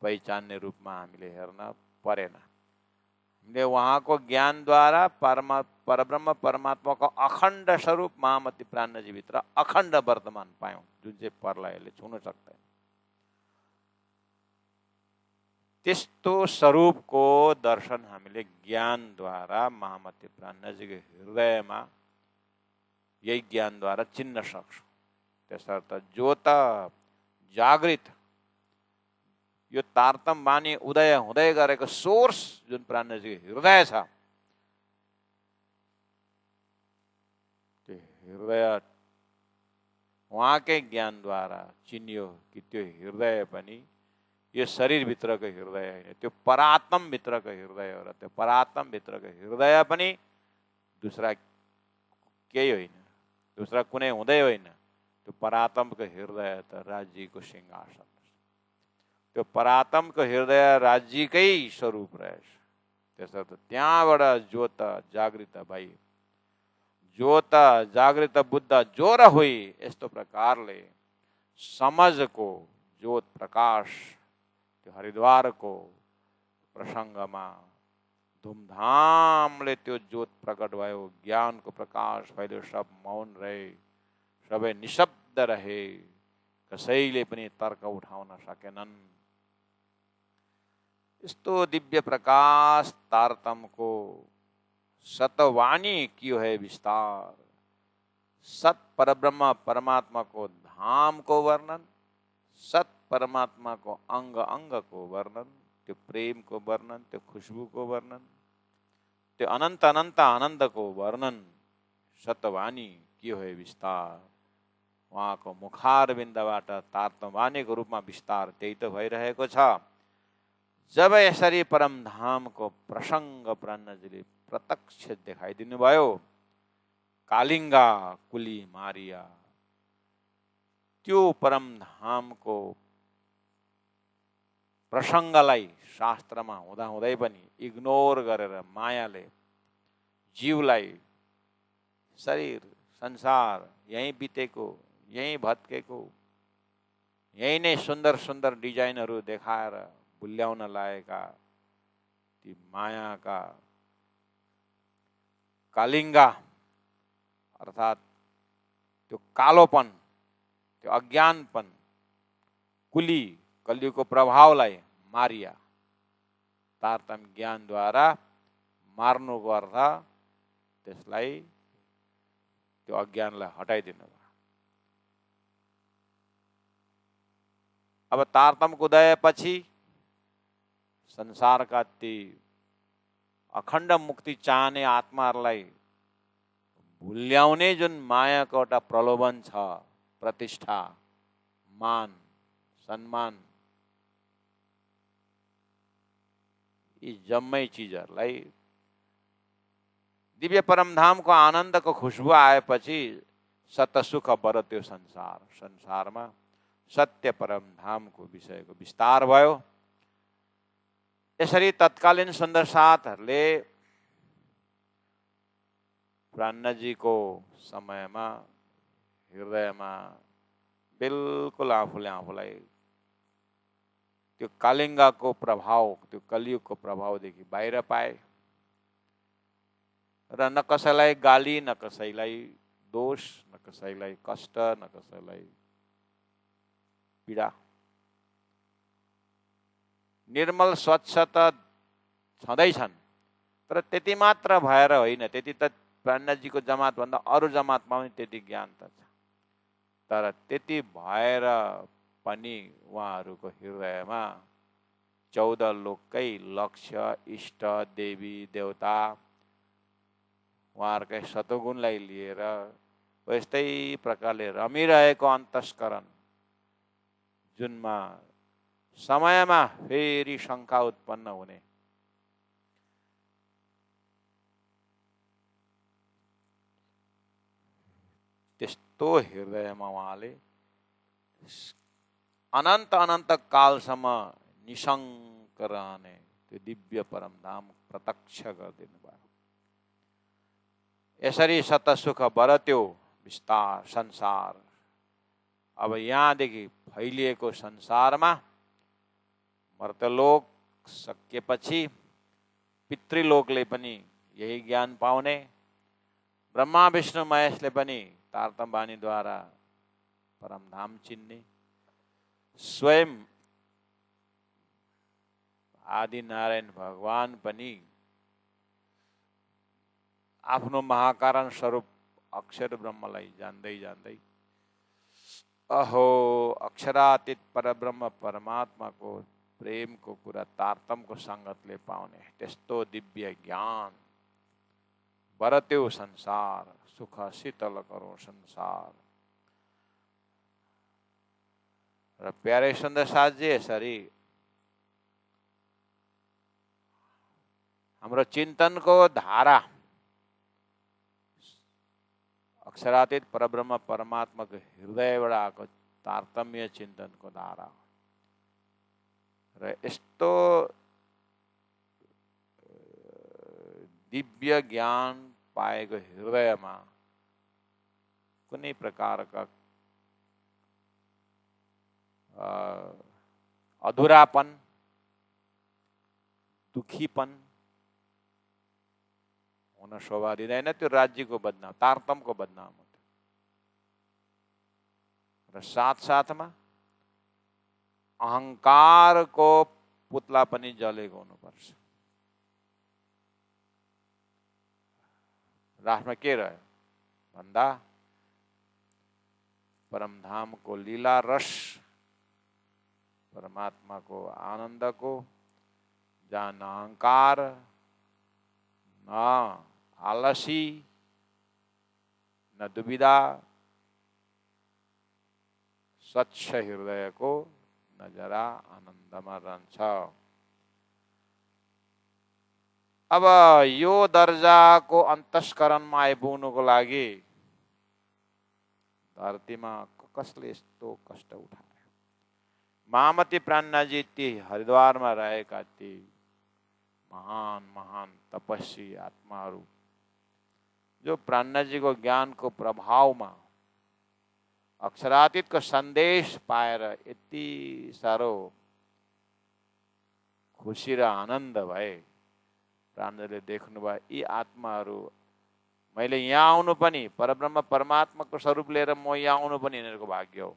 [SPEAKER 1] पहिचान्ने रूपमा हामीले हेर्न परेन। हामीले उहाँको ज्ञानद्वारा परब्रह्म परमात्माको अखण्ड स्वरूप महामती प्राणनाथजीभित्र अखण्ड वर्तमान पायौँ, जुन चाहिँ प्रलयले छुन सक्दैन। त्यस्तो स्वरूपको दर्शन हामीले ज्ञानद्वारा महामती प्राणनाथजीको हृदयमा यही ज्ञानद्वारा चिन्न सक्छौँ। त्यसर्थ ज्योत जागृत यो तारतम वाणी उदय हुँदै गरेको सोर्स जुन प्राणनाथजीको हृदय छ, त्यो हृदय उहाँकै ज्ञानद्वारा चिनियो कि त्यो हृदय पनि यो शरीरभित्रको हृदय होइन, त्यो परात्मभित्रको हृदय हो। र त्यो परात्मभित्रको हृदय पनि दूसरा केही होइन, दूसरा कुनै हुँदै होइन। त्यो परात्मको हृदय त राज्यको सिंहासन, त्यो परात्मको हृदय राज्यकै स्वरूप रहेछ। त्यसर्थ त्यहाँबाट ज्योत जागृत भई, ज्योत जागृत बुद्ध जोर हुई। यस्तो प्रकारले समझको ज्योत प्रकाश त्यो हरिद्वारको प्रसङ्गमा धुमधामले त्यो ज्योत प्रकट भयो। ज्ञानको प्रकाश फैल्यो, सब मौन रहे, सबै निशब्द रहे, कसैले पनि तर्क उठाउन सकेनन्। यस्तो दिव्य प्रकाश तारतमको सतवाणी कियो है विस्तार। सत परब्रह्म परमात्मा को धाम को वर्णन, सत परमात्मा को अंग अंग को वर्णन, त्यो प्रेम को वर्णन, त्यो खुशबू को वर्णन, त्यो अनंत अनंत आनंद को वर्णन सतवाणी कियो है विस्तार। उहाँको मुखारविन्दबाट तारतमवाणीको रूपमा विस्तार त्यही त भइरहेको छ। जब यसरी परमधामको प्रसङ्ग प्राणनाथजीले प्रत्यक्ष देखाइदिनु भयो, कालिङ्गा कुली मारिया, त्यो परमधामको प्रसङ्गलाई शास्त्रमा हुँदा हुँदै पनि इग्नोर गरेर मायाले जीवलाई शरीर संसार यहीँ बितेको, यहीँ भत्केको, यहीँ नै सुन्दर सुन्दर डिजाइनहरू देखाएर भुल्याउन लागेका ती मायाका कालिङ्गा अर्थात् त्यो कालोपन, त्यो अज्ञानपन, कुली कलियुगको प्रभावलाई मारिया, तारतम ज्ञानद्वारा मार्नुको अर्थ त्यसलाई त्यो अज्ञानलाई हटाइदिनु भयो। अब तारतमको उदयपछि संसारका ती अखण्ड मुक्ति चाहने आत्माहरूलाई भुल्याउने जुन मायाको एउटा प्रलोभन छ, प्रतिष्ठा, मान, सम्मान, यी जम्मै चिजहरूलाई दिव्य परमधामको आनन्दको खुशबू आएपछि सतसुख बरत्यो संसार। संसारमा सत्य परमधामको विषयको विस्तार भयो। यसरी तत्कालीन सुन्दर साथहरूले प्राणनाथजीको समयमा हृदयमा बिल्कुल आफूलाई त्यो कालिङ्गाको प्रभाव, त्यो कलियुगको प्रभावदेखि बाहिर पाए र न कसैलाई गाली, न कसैलाई दोष, न कसैलाई कष्ट, न कसैलाई पीडा। निर्मल स्वच्छ त छँदैछन्, तर त्यति मात्र भएर होइन, त्यति त प्राणनाथजीको जमातभन्दा अरू जमातमा पनि त्यति ज्ञान त छ, तर त्यति भएर पनि उहाँहरूको हृदयमा 14 लोककै लक्ष्य, इष्ट, देवी देवता, उहाँहरूकै सतोगुणलाई लिएर यस्तै प्रकारले रमिरहेको अन्तस्करण, जुनमा समयमा फेरि शङ्का उत्पन्न हुने, त्यस्तो हृदयमा उहाँले अनन्त अनन्त कालसम्म निशङ्क रहने त्यो दिव्य परमधाम प्रत्यक्ष गरिदिनु भयो। यसरी सतसुख बरत्यो, विस्तार संसार। अब यहाँदेखि फैलिएको संसारमा मर्त्यलोक सकिएपछि पितृलोकले पनि यही ज्ञान पाउने, ब्रह्मा विष्णु महेशले पनि तारतम्य वाणीद्वारा परमधाम चिन्ने, स्वयं आदि नारायण भगवान पनि आफ्नो महाकारण स्वरूप अक्षर ब्रह्मलाई जान्दै जान्दै अहो अक्षरातीत परब्रह्म परमात्माको प्रेमको कुरा तारतम्यको सङ्गतले पाउने त्यस्तो दिव्य ज्ञान। बरत्यो संसार सुख शीतल करो संसार। र प्यारे सुन्दर साथजी, यसरी हाम्रो चिन्तनको धारा अक्षरातीत परब्रह्म परमात्माको हृदयबाट आएको तारतम्य चिन्तनको धारा र यस्तो दिव्य ज्ञान पाएको हृदयमा कुनै प्रकारका अधुरापन, दुखीपन हुन शोभा दिँदैन। त्यो राज्यको बदनाम, तारतम्यको बदनाम हुन्छ। र साथसाथमा अहङ्कारको पुतला पनि जलेको हुनुपर्छ। रासमा के रह्यो भन्दा परमधामको लीला रस, परमात्माको आनन्दको, जहाँ न अहङ्कार न आलसी न दुविधा, स्वच्छ हृदयको नजरा आनन्दमा रहन्छ। अब यो दर्जाको अन्तस्करणमा आइपुग्नुको लागि धरतीमा कसले यस्तो कष्ट उठाए? महामती प्राणनाजी ती हरिद्वारमा रहेका ती महान महान तपस्वी आत्माहरू जो प्राणनाजीको ज्ञानको प्रभावमा अक्षरातीतको सन्देश पाएर यति साह्रो खुसी र आनन्द भए। प्राणनाजीले देख्नुभयो यी आत्माहरू, मैले यहाँ आउनु पनि, परब्रह्म परमात्माको स्वरूप लिएर म यहाँ आउनु पनि यिनीहरूको भाग्य हो।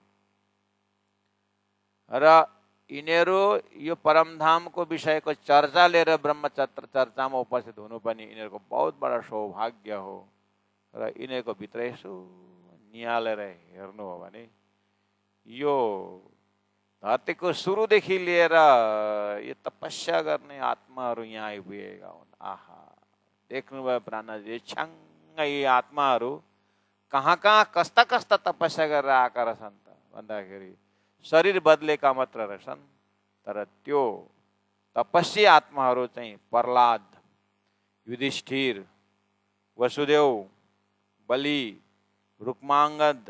[SPEAKER 1] र यिनीहरू यो परमधामको विषयको चर्चा लिएर ब्रह्मचर्य चर्चामा उपस्थित हुनु पनि यिनीहरूको बहुत बडा सौभाग्य हो। र यिनीहरूको भित्र यसो निहालेर हेर्नु हो भने यो धरतीको सुरुदेखि लिएर यो तपस्या गर्ने आत्माहरू यहाँ आइपुगेका हुन्। आहा, देख्नुभयो प्राणनाथले छ्याङ्ग यी आत्माहरू कहाँ कहाँ कस्ता कस्ता तपस्या गरेर आएका रहेछन् त भन्दाखेरि शरीर बदलेका मात्र रहेछन्, तर त्यो तपस्वी आत्माहरू चाहिँ प्रहलाद, युधिष्ठिर, वसुदेव, बलि, रुक्मांगद,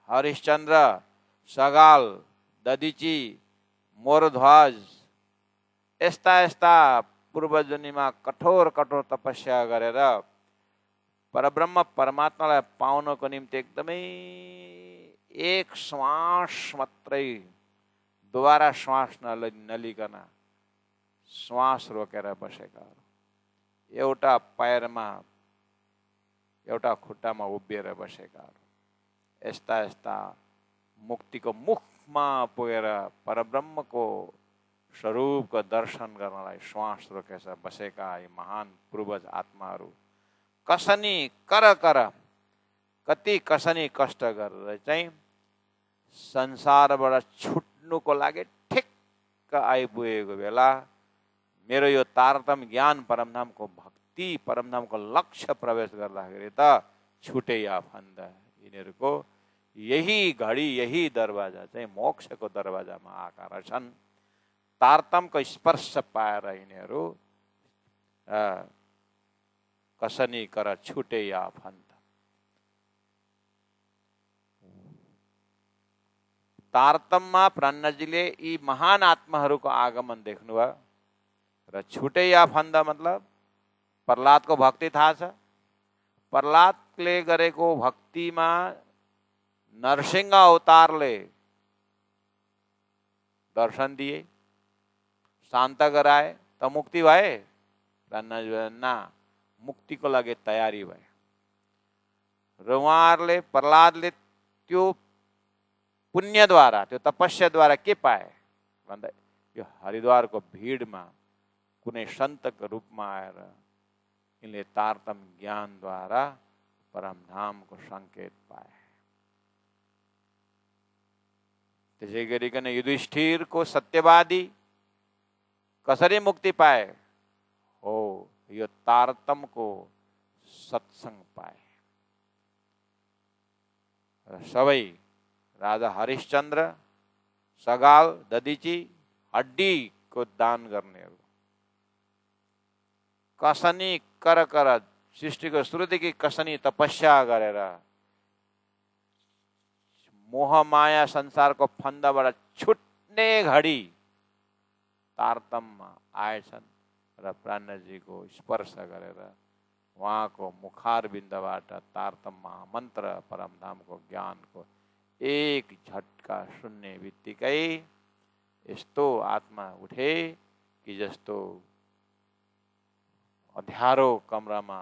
[SPEAKER 1] हरिश्चन्द्र, सगाल, दधिची, मोरध्वज, यस्ता यस्ता पूर्वजन्ममा कठोर कठोर तपस्या गरेर परब्रह्म परमात्मालाई पाउनको निम्ति एकदमै एक श्वास मात्रै दोबारा श्वास नलिकन श्वास रोकेर बसेका, एउटा पैरमा एउटा खुट्टामा उभिएर बसेका, यस्ता यस्ता मुक्तिको मुखमा पुगेर परब्रह्मको स्वरूपको दर्शन गर्नलाई श्वास रोकेर बसेका यी महान पूर्वज आत्माहरू कसनी कर कति कसनी कष्ट गरेर चाहिँ संसारबाट छुट्नुको लागि ठिक्क आइपुगेको बेला मेरो यो तारतम्य ज्ञान परमधामको भक्ति परमधामको लक्ष्य प्रवेश गर्दाखेरि त छुटे आफन्द। यिनीहरूको यही घडी यही दरवाजा चाहिँ मोक्षको दरवाजामा आएका रहेछन्। तारतम्यको स्पर्श पाएर यिनीहरू कसनी कर छुटे आफन्द। तारतम्यमा प्राणनाथजीले यी महान आत्माहरूको आगमन देख्नुभयो र छुटे आफन्द मतलब प्रहलादको भक्ति थाहा छ। प्रहलादले गरेको भक्तिमा नरसिंह अवतारले दर्शन दिए, शान्त गराए त मुक्ति भए? ना, मुक्तिको लागि तयारी भए। र उहाँहरूले प्रहलादले त्यो पुण्यद्वारा, त्यो तपस्याद्वारा के पाए भन्दा यो हरिद्वारको भिडमा कुनै सन्तको रूपमा आएर यिनले तारतम्य ज्ञानद्वारा परमधामको सङ्केत पाए। त्यसै गरिकन युधिष्ठिरको सत्यवादी कसरी मुक्ति पाए? हो, यो तारतम्यको सत्संग पाए। र सबै राजा हरिश्चन्द्र, सगाल, दधिची, हड्डीको दान गर्नेहरू, कसनी कर सृष्टिको सुरुदेखि कसनी तपस्या गरेर मोह माया संसारको फन्दाबाट छुट्ने घडी तारतम्यमा आएछन् र प्राणजीको स्पर्श गरेर उहाँको मुखारबिन्दबाट तारतम्य मन्त्र परमधामको ज्ञानको एक झट्का सुन्ने बित्तिकै यस्तो आत्मा उठे कि जस्तो अँध्यारो कमरामा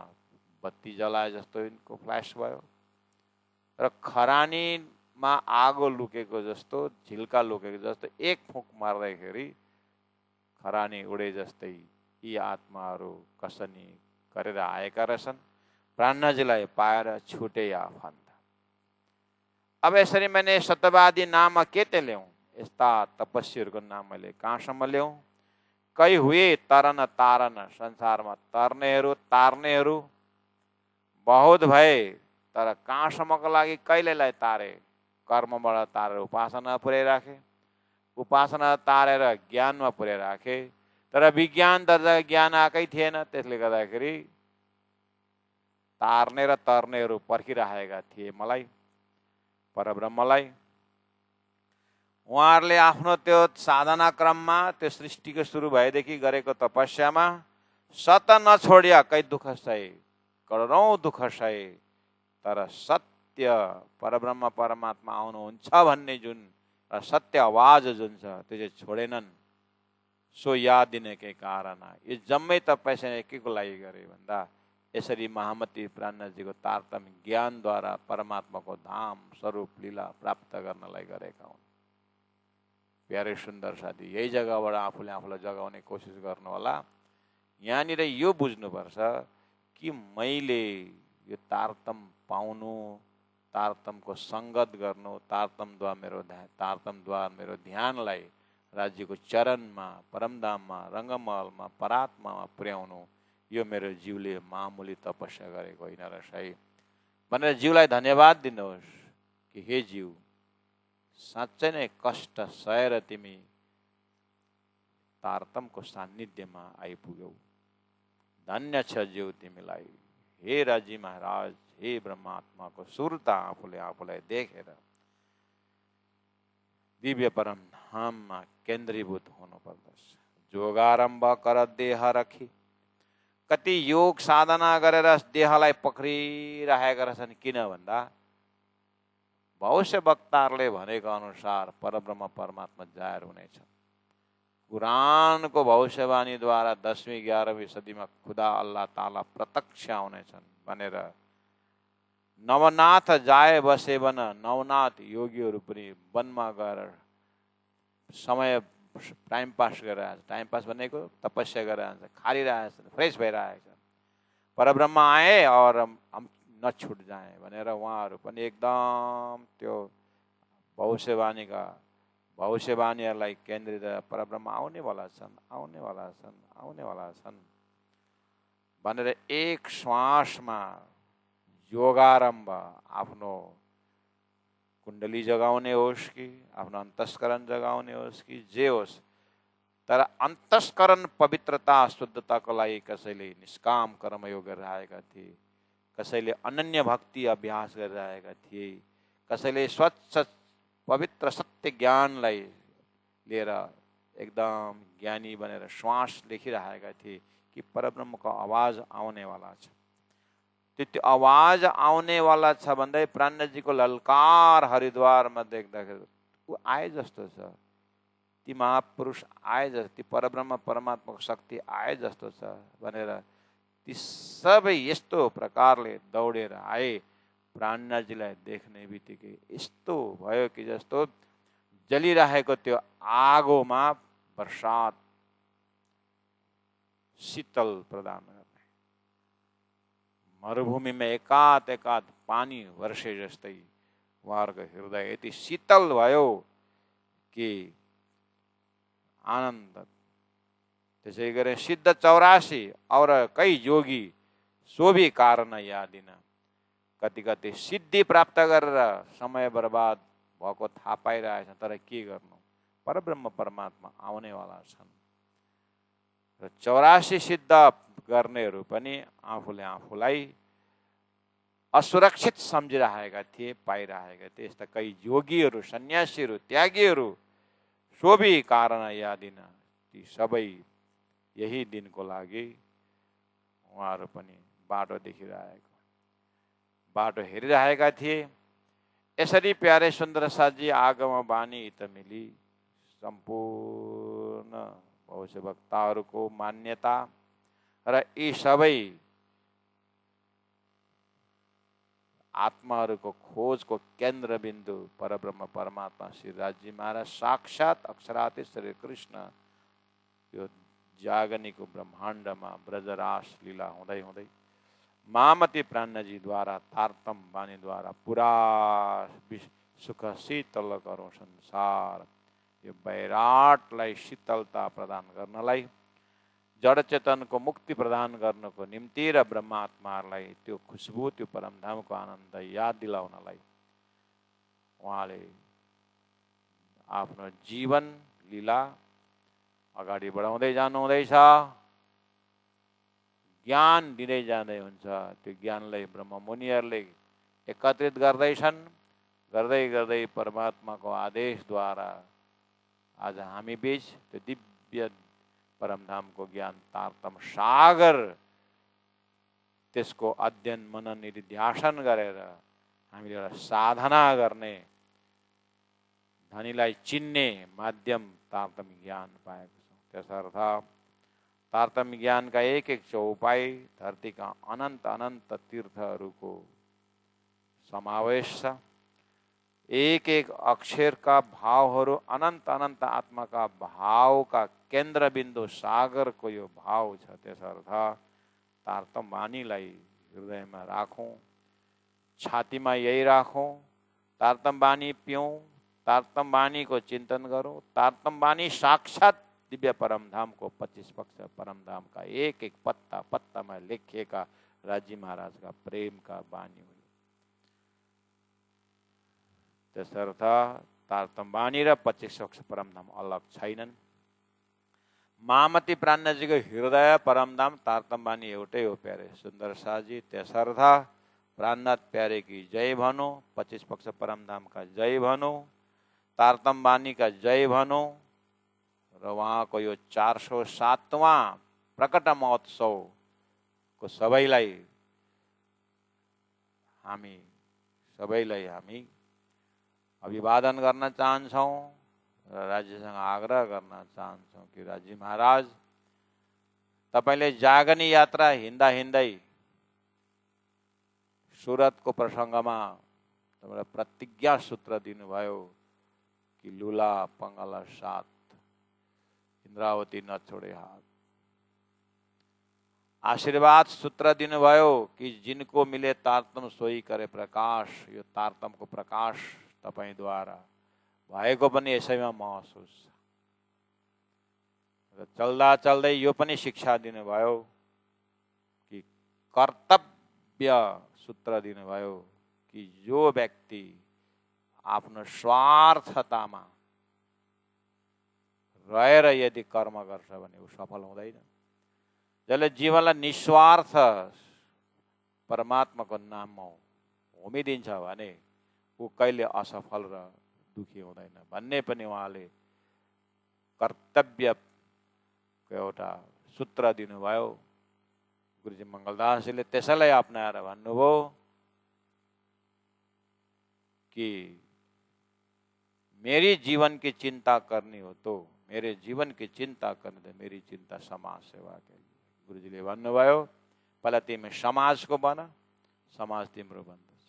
[SPEAKER 1] बत्ती जलाए जस्तो यिनको फ्ल्यास भयो र खरानीमा आगो लुकेको जस्तो, झिल्का लुकेको जस्तो एक फुक मार्दाखेरि खरानी उडे जस्तै यी आत्माहरू कसनी गरेर आएका रहेछन्। प्राणजीलाई पाएर छुटे आफन्त। अब यसरी मैले सत्यवादी नाम के ते ल्याउँ? यस्ता तपस्वीहरूको नाम मैले कहाँसम्म ल्याउँ? कै हुए तरन तारन, संसारमा तर्नेहरू तार्नेहरू बहुत भए, तर कहाँसम्मको लागि कहिलेलाई तारे? कर्मबाट तारेर उपासना पुर्याइराखे, उपासना तारेर ज्ञानमा पुर्याइराखे, तर विज्ञान दर्जाको ज्ञान आएकै थिएन। त्यसले गर्दाखेरि तार्ने र तर्नेहरू पर्खिराखेका थिए मलाई, परब्रह्मलाई। उहाँहरूले आफ्नो त्यो साधना क्रममा, त्यो सृष्टिको सुरु भएदेखि गरेको तपस्यामा सत नछोडिया कै दुःख सहे, करोडौँ दुःख सहे, तर सत्य परब्रह्म परमात्मा आउनुहुन्छ भन्ने जुन सत्य आवाज जुन छ त्यो चाहिँ छोडेनन्। सो याद दिने के कारण यो जम्मै तपस्या के को लागि गरे भन्दा यसरी महामती प्राणजीको तारतम्य ज्ञानद्वारा परमात्माको धाम स्वरूप लीला प्राप्त गर्नलाई गरेका हुन्। प्यारे सुन्दर साथी, यही जग्गाबाट आफूले आफूलाई जगाउने कोसिस गर्नु होला। यहाँनिर यो बुझ्नुपर्छ कि मैले यो तारतम्य पाउनु, तारतम्यको सङ्गत गर्नु, तारतम्यद्वारा मेरो ध्यानलाई राज्यको चरणमा, परमधाममा, रङ्गमहलमा, परात्मामा पुर्याउनु, यो मेरो जीवले मामुली तपस्या गरेको होइन रहेछ है भनेर जीवलाई धन्यवाद दिनुहोस् कि हे जीव, साँच्चै नै कष्ट सहेर तिमी तारतम्यको सान्निध्यमा आइपुग्यौ। धन्य छ जीव तिमीलाई। हे राजी महाराज, हे ब्रह्मात्माको सुरता आफूलाई देखेर दिव्य परम धाममा केन्द्रीभूत हुनुपर्दछ। जोगारम्भ कर देह रखी। कति योग साधना गरेर देहलाई पक्रिराखेका रहेछन्। किन भन्दा भविष्य वक्ताहरूले भनेको अनुसार परब्रह्म परमात्मा जाहेर हुनेछ। कुरानको भविष्यवाणीद्वारा 10वीं 11वीं सदीमा खुदा अल्लाह ताला प्रत्यक्ष आउनेछन् भनेर नवनाथ जाए बसे वन, नवनाथ योगीहरू पनि वनमा गएर समय टाइम पास गरिरहेछ। टाइम पास भनेको तपस्या गरिरहेछ, खालिरहेछ, फ्रेस भइरहेछ। परब्रह्म आए और हम न छुट जाए भनेर उहाँहरू पनि एकदम त्यो भविष्यवाणीहरूलाई केन्द्रित परब्रह्म आउनेवाला छन् भनेर एक श्वासमा योगारम्भ आफ्नो कुण्डली जगाउने होस् कि आफ्नो अन्तस्करण जगाउने होस् कि जे होस्, तर अन्तस्करण पवित्रता शुद्धताको लागि कसैले निष्काम कर्मयोग गरिरहेका थिए, कसैले अनन्य भक्ति अभ्यास गरिरहेका थिए, कसैले स्वच्छ पवित्र सत्य ज्ञानलाई लिएर एकदम ज्ञानी बनेर श्वास लेखिरहेका थिए कि परब्रह्मको आवाज आउनेवाला छ। त्यो आवाज आउने वाला छ भन्दै प्राणजीको ललकार हरिद्वारमा देख्दाखेरि ऊ आए जस्तो छ, ती महापुरुष आए जस्तो, ती परब्रह्म परमात्माको शक्ति आए जस्तो छ भनेर ती सबै यस्तो प्रकारले दौडेर आए। प्राणजीलाई देख्ने बित्तिकै यस्तो भयो कि जस्तो जलिरहेको त्यो आगोमा वर्षात शीतल प्रदान गर्ने, मरुभूमिमा एकात एकात पानी वर्षे जस्तै उहाँहरूको हृदय यति शीतल भयो कि आनन्द। त्यसै गरी सिद्ध 84 और कई जोगी सो भी कारण यादिन, कति कति सिद्धि प्राप्त गरेर समय बर्बाद भएको थाहा पाइरहेछन्, तर के गर्नु, परब्रह्म परमात्मा आउनेवाला छन्। र 84 सिद्ध गर्नेहरू पनि आफूले आफूलाई असुरक्षित सम्झिरहेका थिए, पाइरहेका थिए। यस्ता कई जोगीहरू, सन्यासीहरू, त्यागीहरू सो भी कारण यादिन, ती सबै यही दिनको लागि उहाँहरू पनि बाटो देखिरहेको, बाटो हेरिरहेका थिए। यसरी प्यारे सुन्दर साथजी आगम बानी इत मिली, सम्पूर्ण भविष्य वक्ताहरूको मान्यता र यी सबै आत्माहरूको खोजको केन्द्रबिन्दु परब्रह्म परमात्मा श्री राजी महाराज साक्षात अक्षराती श्री कृष्ण यो जागनीको ब्रह्माण्डमा ब्रजरास लीला हुँदै हुँदै मामती प्राणजीद्वारा तारतम बानीद्वारा पुरा सुख शीतल गरौँ संसार, यो वैराटलाई शीतलता प्रदान गर्नलाई, जड चेतनको मुक्ति प्रदान गर्नको निम्ति र ब्रह्मात्माहरूलाई त्यो खुशबु, त्यो परमधामको आनन्द याद दिलाउनलाई उहाँले आफ्नो जीवन लीला अगाडि बढाउँदै जानुहुँदैछ। ज्ञान दिँदै जाँदै हुन्छ, त्यो ज्ञानलाई ब्रह्ममुनिहरूले एकत्रित गर्दैछन्। गर्दै गर्दै परमात्माको आदेशद्वारा आज हामी बीच त्यो दिव्य परमधामको ज्ञान तारतम सागर, त्यसको अध्ययन मनन निधिध्यासन गरेर हामीले एउटा साधना गर्ने, धनीलाई चिन्ने माध्यम तारतम ज्ञान पाएको छौँ। त्यसर्थ तारतम ज्ञानका एक एक चौपाई धरतीका अनन्त अनन्त तीर्थहरूको समावेश छ। एक एक अक्षरका भावहरू अनन्त अनन्त आत्माका भावका केन्द्रबिन्दु सागरको यो भाव छ। त्यसर्थ तारतम बानीलाई हृदयमा राखौँ, छातीमा यही राखौँ, तारतम बानी पिउँ, तारतम बानीको चिन्तन गरौँ। तारतम बानी साक्षात दिव्य परमधामको 25 पक्ष परमधामका एक एक पत्ता पत्तामा लेखिएका राजी महाराजका प्रेमका बानी हुन्। त्यसर्थ तारतम बानी र 25 पक्ष परमधाम अलग छैनन्। मामती प्राणजीको हृदय परमधाम तारतम बानी एउटै हो प्यारे सुन्दर साजी। त्यसर्थ प्राणनाथ प्यारे की जय भनौँ, 25 पक्ष परमधामका जय भनौँ, तारतम बानीका जय भनौँ र उहाँको यो 407वां प्रकट महोत्सवको सबैलाई हामी अभिवादन गर्न चाहन्छौँ र राज्यसँग आग्रह गर्न चाहन्छौँ कि राजी महाराज तपाईले जागनी यात्रा हिँड्दा हिँड्दै सुरतको प्रसङ्गमा तपाईले प्रतिज्ञा सूत्र दिनुभयो कि लुला पङ्गला साथ इन्द्रावती नछोडे हात। आशीर्वाद सूत्र दिनुभयो कि जिनको मिले तारतम सोही करे प्रकाश। यो तारतमको प्रकाश तपाईद्वारा भएको पनि यसैमा महसुस छ। र चल्दा चल्दै यो पनि शिक्षा दिनुभयो कि कर्तव्य सूत्र दिनुभयो कि जो व्यक्ति आफ्नो स्वार्थतामा रहेर यदि कर्म गर्छ भने ऊ सफल हुँदैन। जसले जीवनलाई निस्वार्थ परमात्माको नाममा होमिदिन्छ भने ऊ कहिले असफल र दुखी हुँदैन भन्ने पनि उहाँले कर्तव्यको एउटा सूत्र दिनुभयो। गुरुजी मङ्गलदासजीले त्यसैलाई अपनाएर भन्नुभयो कि मेरी जीवन की चिंता करनी हो तो मेरे जीवन की चिंता करने दे, मेरी चिंता समाज सेवा के लिए। गुरुजीले भन्नुभयो पहिला तिमी समाजको बन, समाज तिम्रो बन्दछ।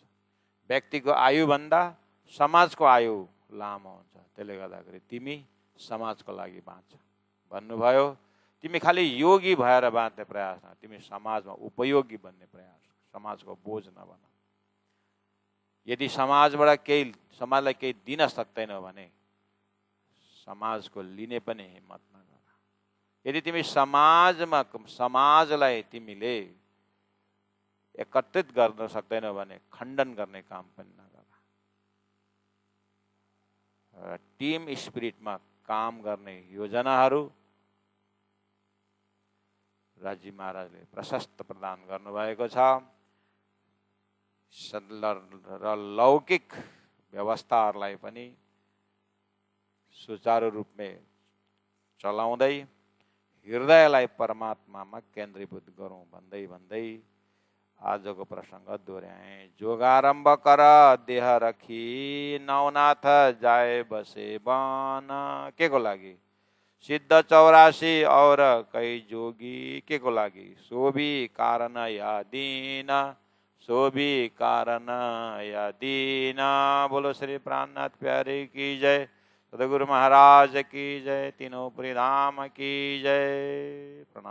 [SPEAKER 1] व्यक्तिको आयु भन्दा समाजको आयु लामो हुन्छ, त्यसले गर्दाखेरि तिमी समाजको लागि बाँच भन्नुभयो। तिमी खाली योगी भएर बाँच्ने प्रयास न, तिमी समाजमा उपयोगी बन्ने प्रयास, समाजको बोझ नबन। यदि समाजलाई केही दिन सक्दैनौ भने समाजको लिने पनि हिम्मत नगर। यदि तिमी समाजलाई तिमीले एकत्रित गर्न सक्दैनौ भने खण्डन गर्ने काम पनि नगर। टिम स्पिरिटमा काम गर्ने योजनाहरू राजी महाराजले प्रशस्त प्रदान गर्नुभएको छ र लौकिक व्यवस्थाहरूलाई पनि सुचारू रूपले चलाउँदै हृदयलाई परमात्मामा केन्द्रीभूत गरौँ भन्दै भन्दै आजको प्रसङ्ग दोहोऱ्याए। जोगारम्भ कर देह रखी नवनाथ जाए बसे बन। के को लागि? सिद्ध 84 और कई जोगी के को लागि? सो भी कारण या दीन, सो भी कारण या दीन। बोलो श्री प्राणनाथ प्यारे की जय, सदगुरु महाराज की जय, तीनों पुरी धाम की जय। प्रणाम।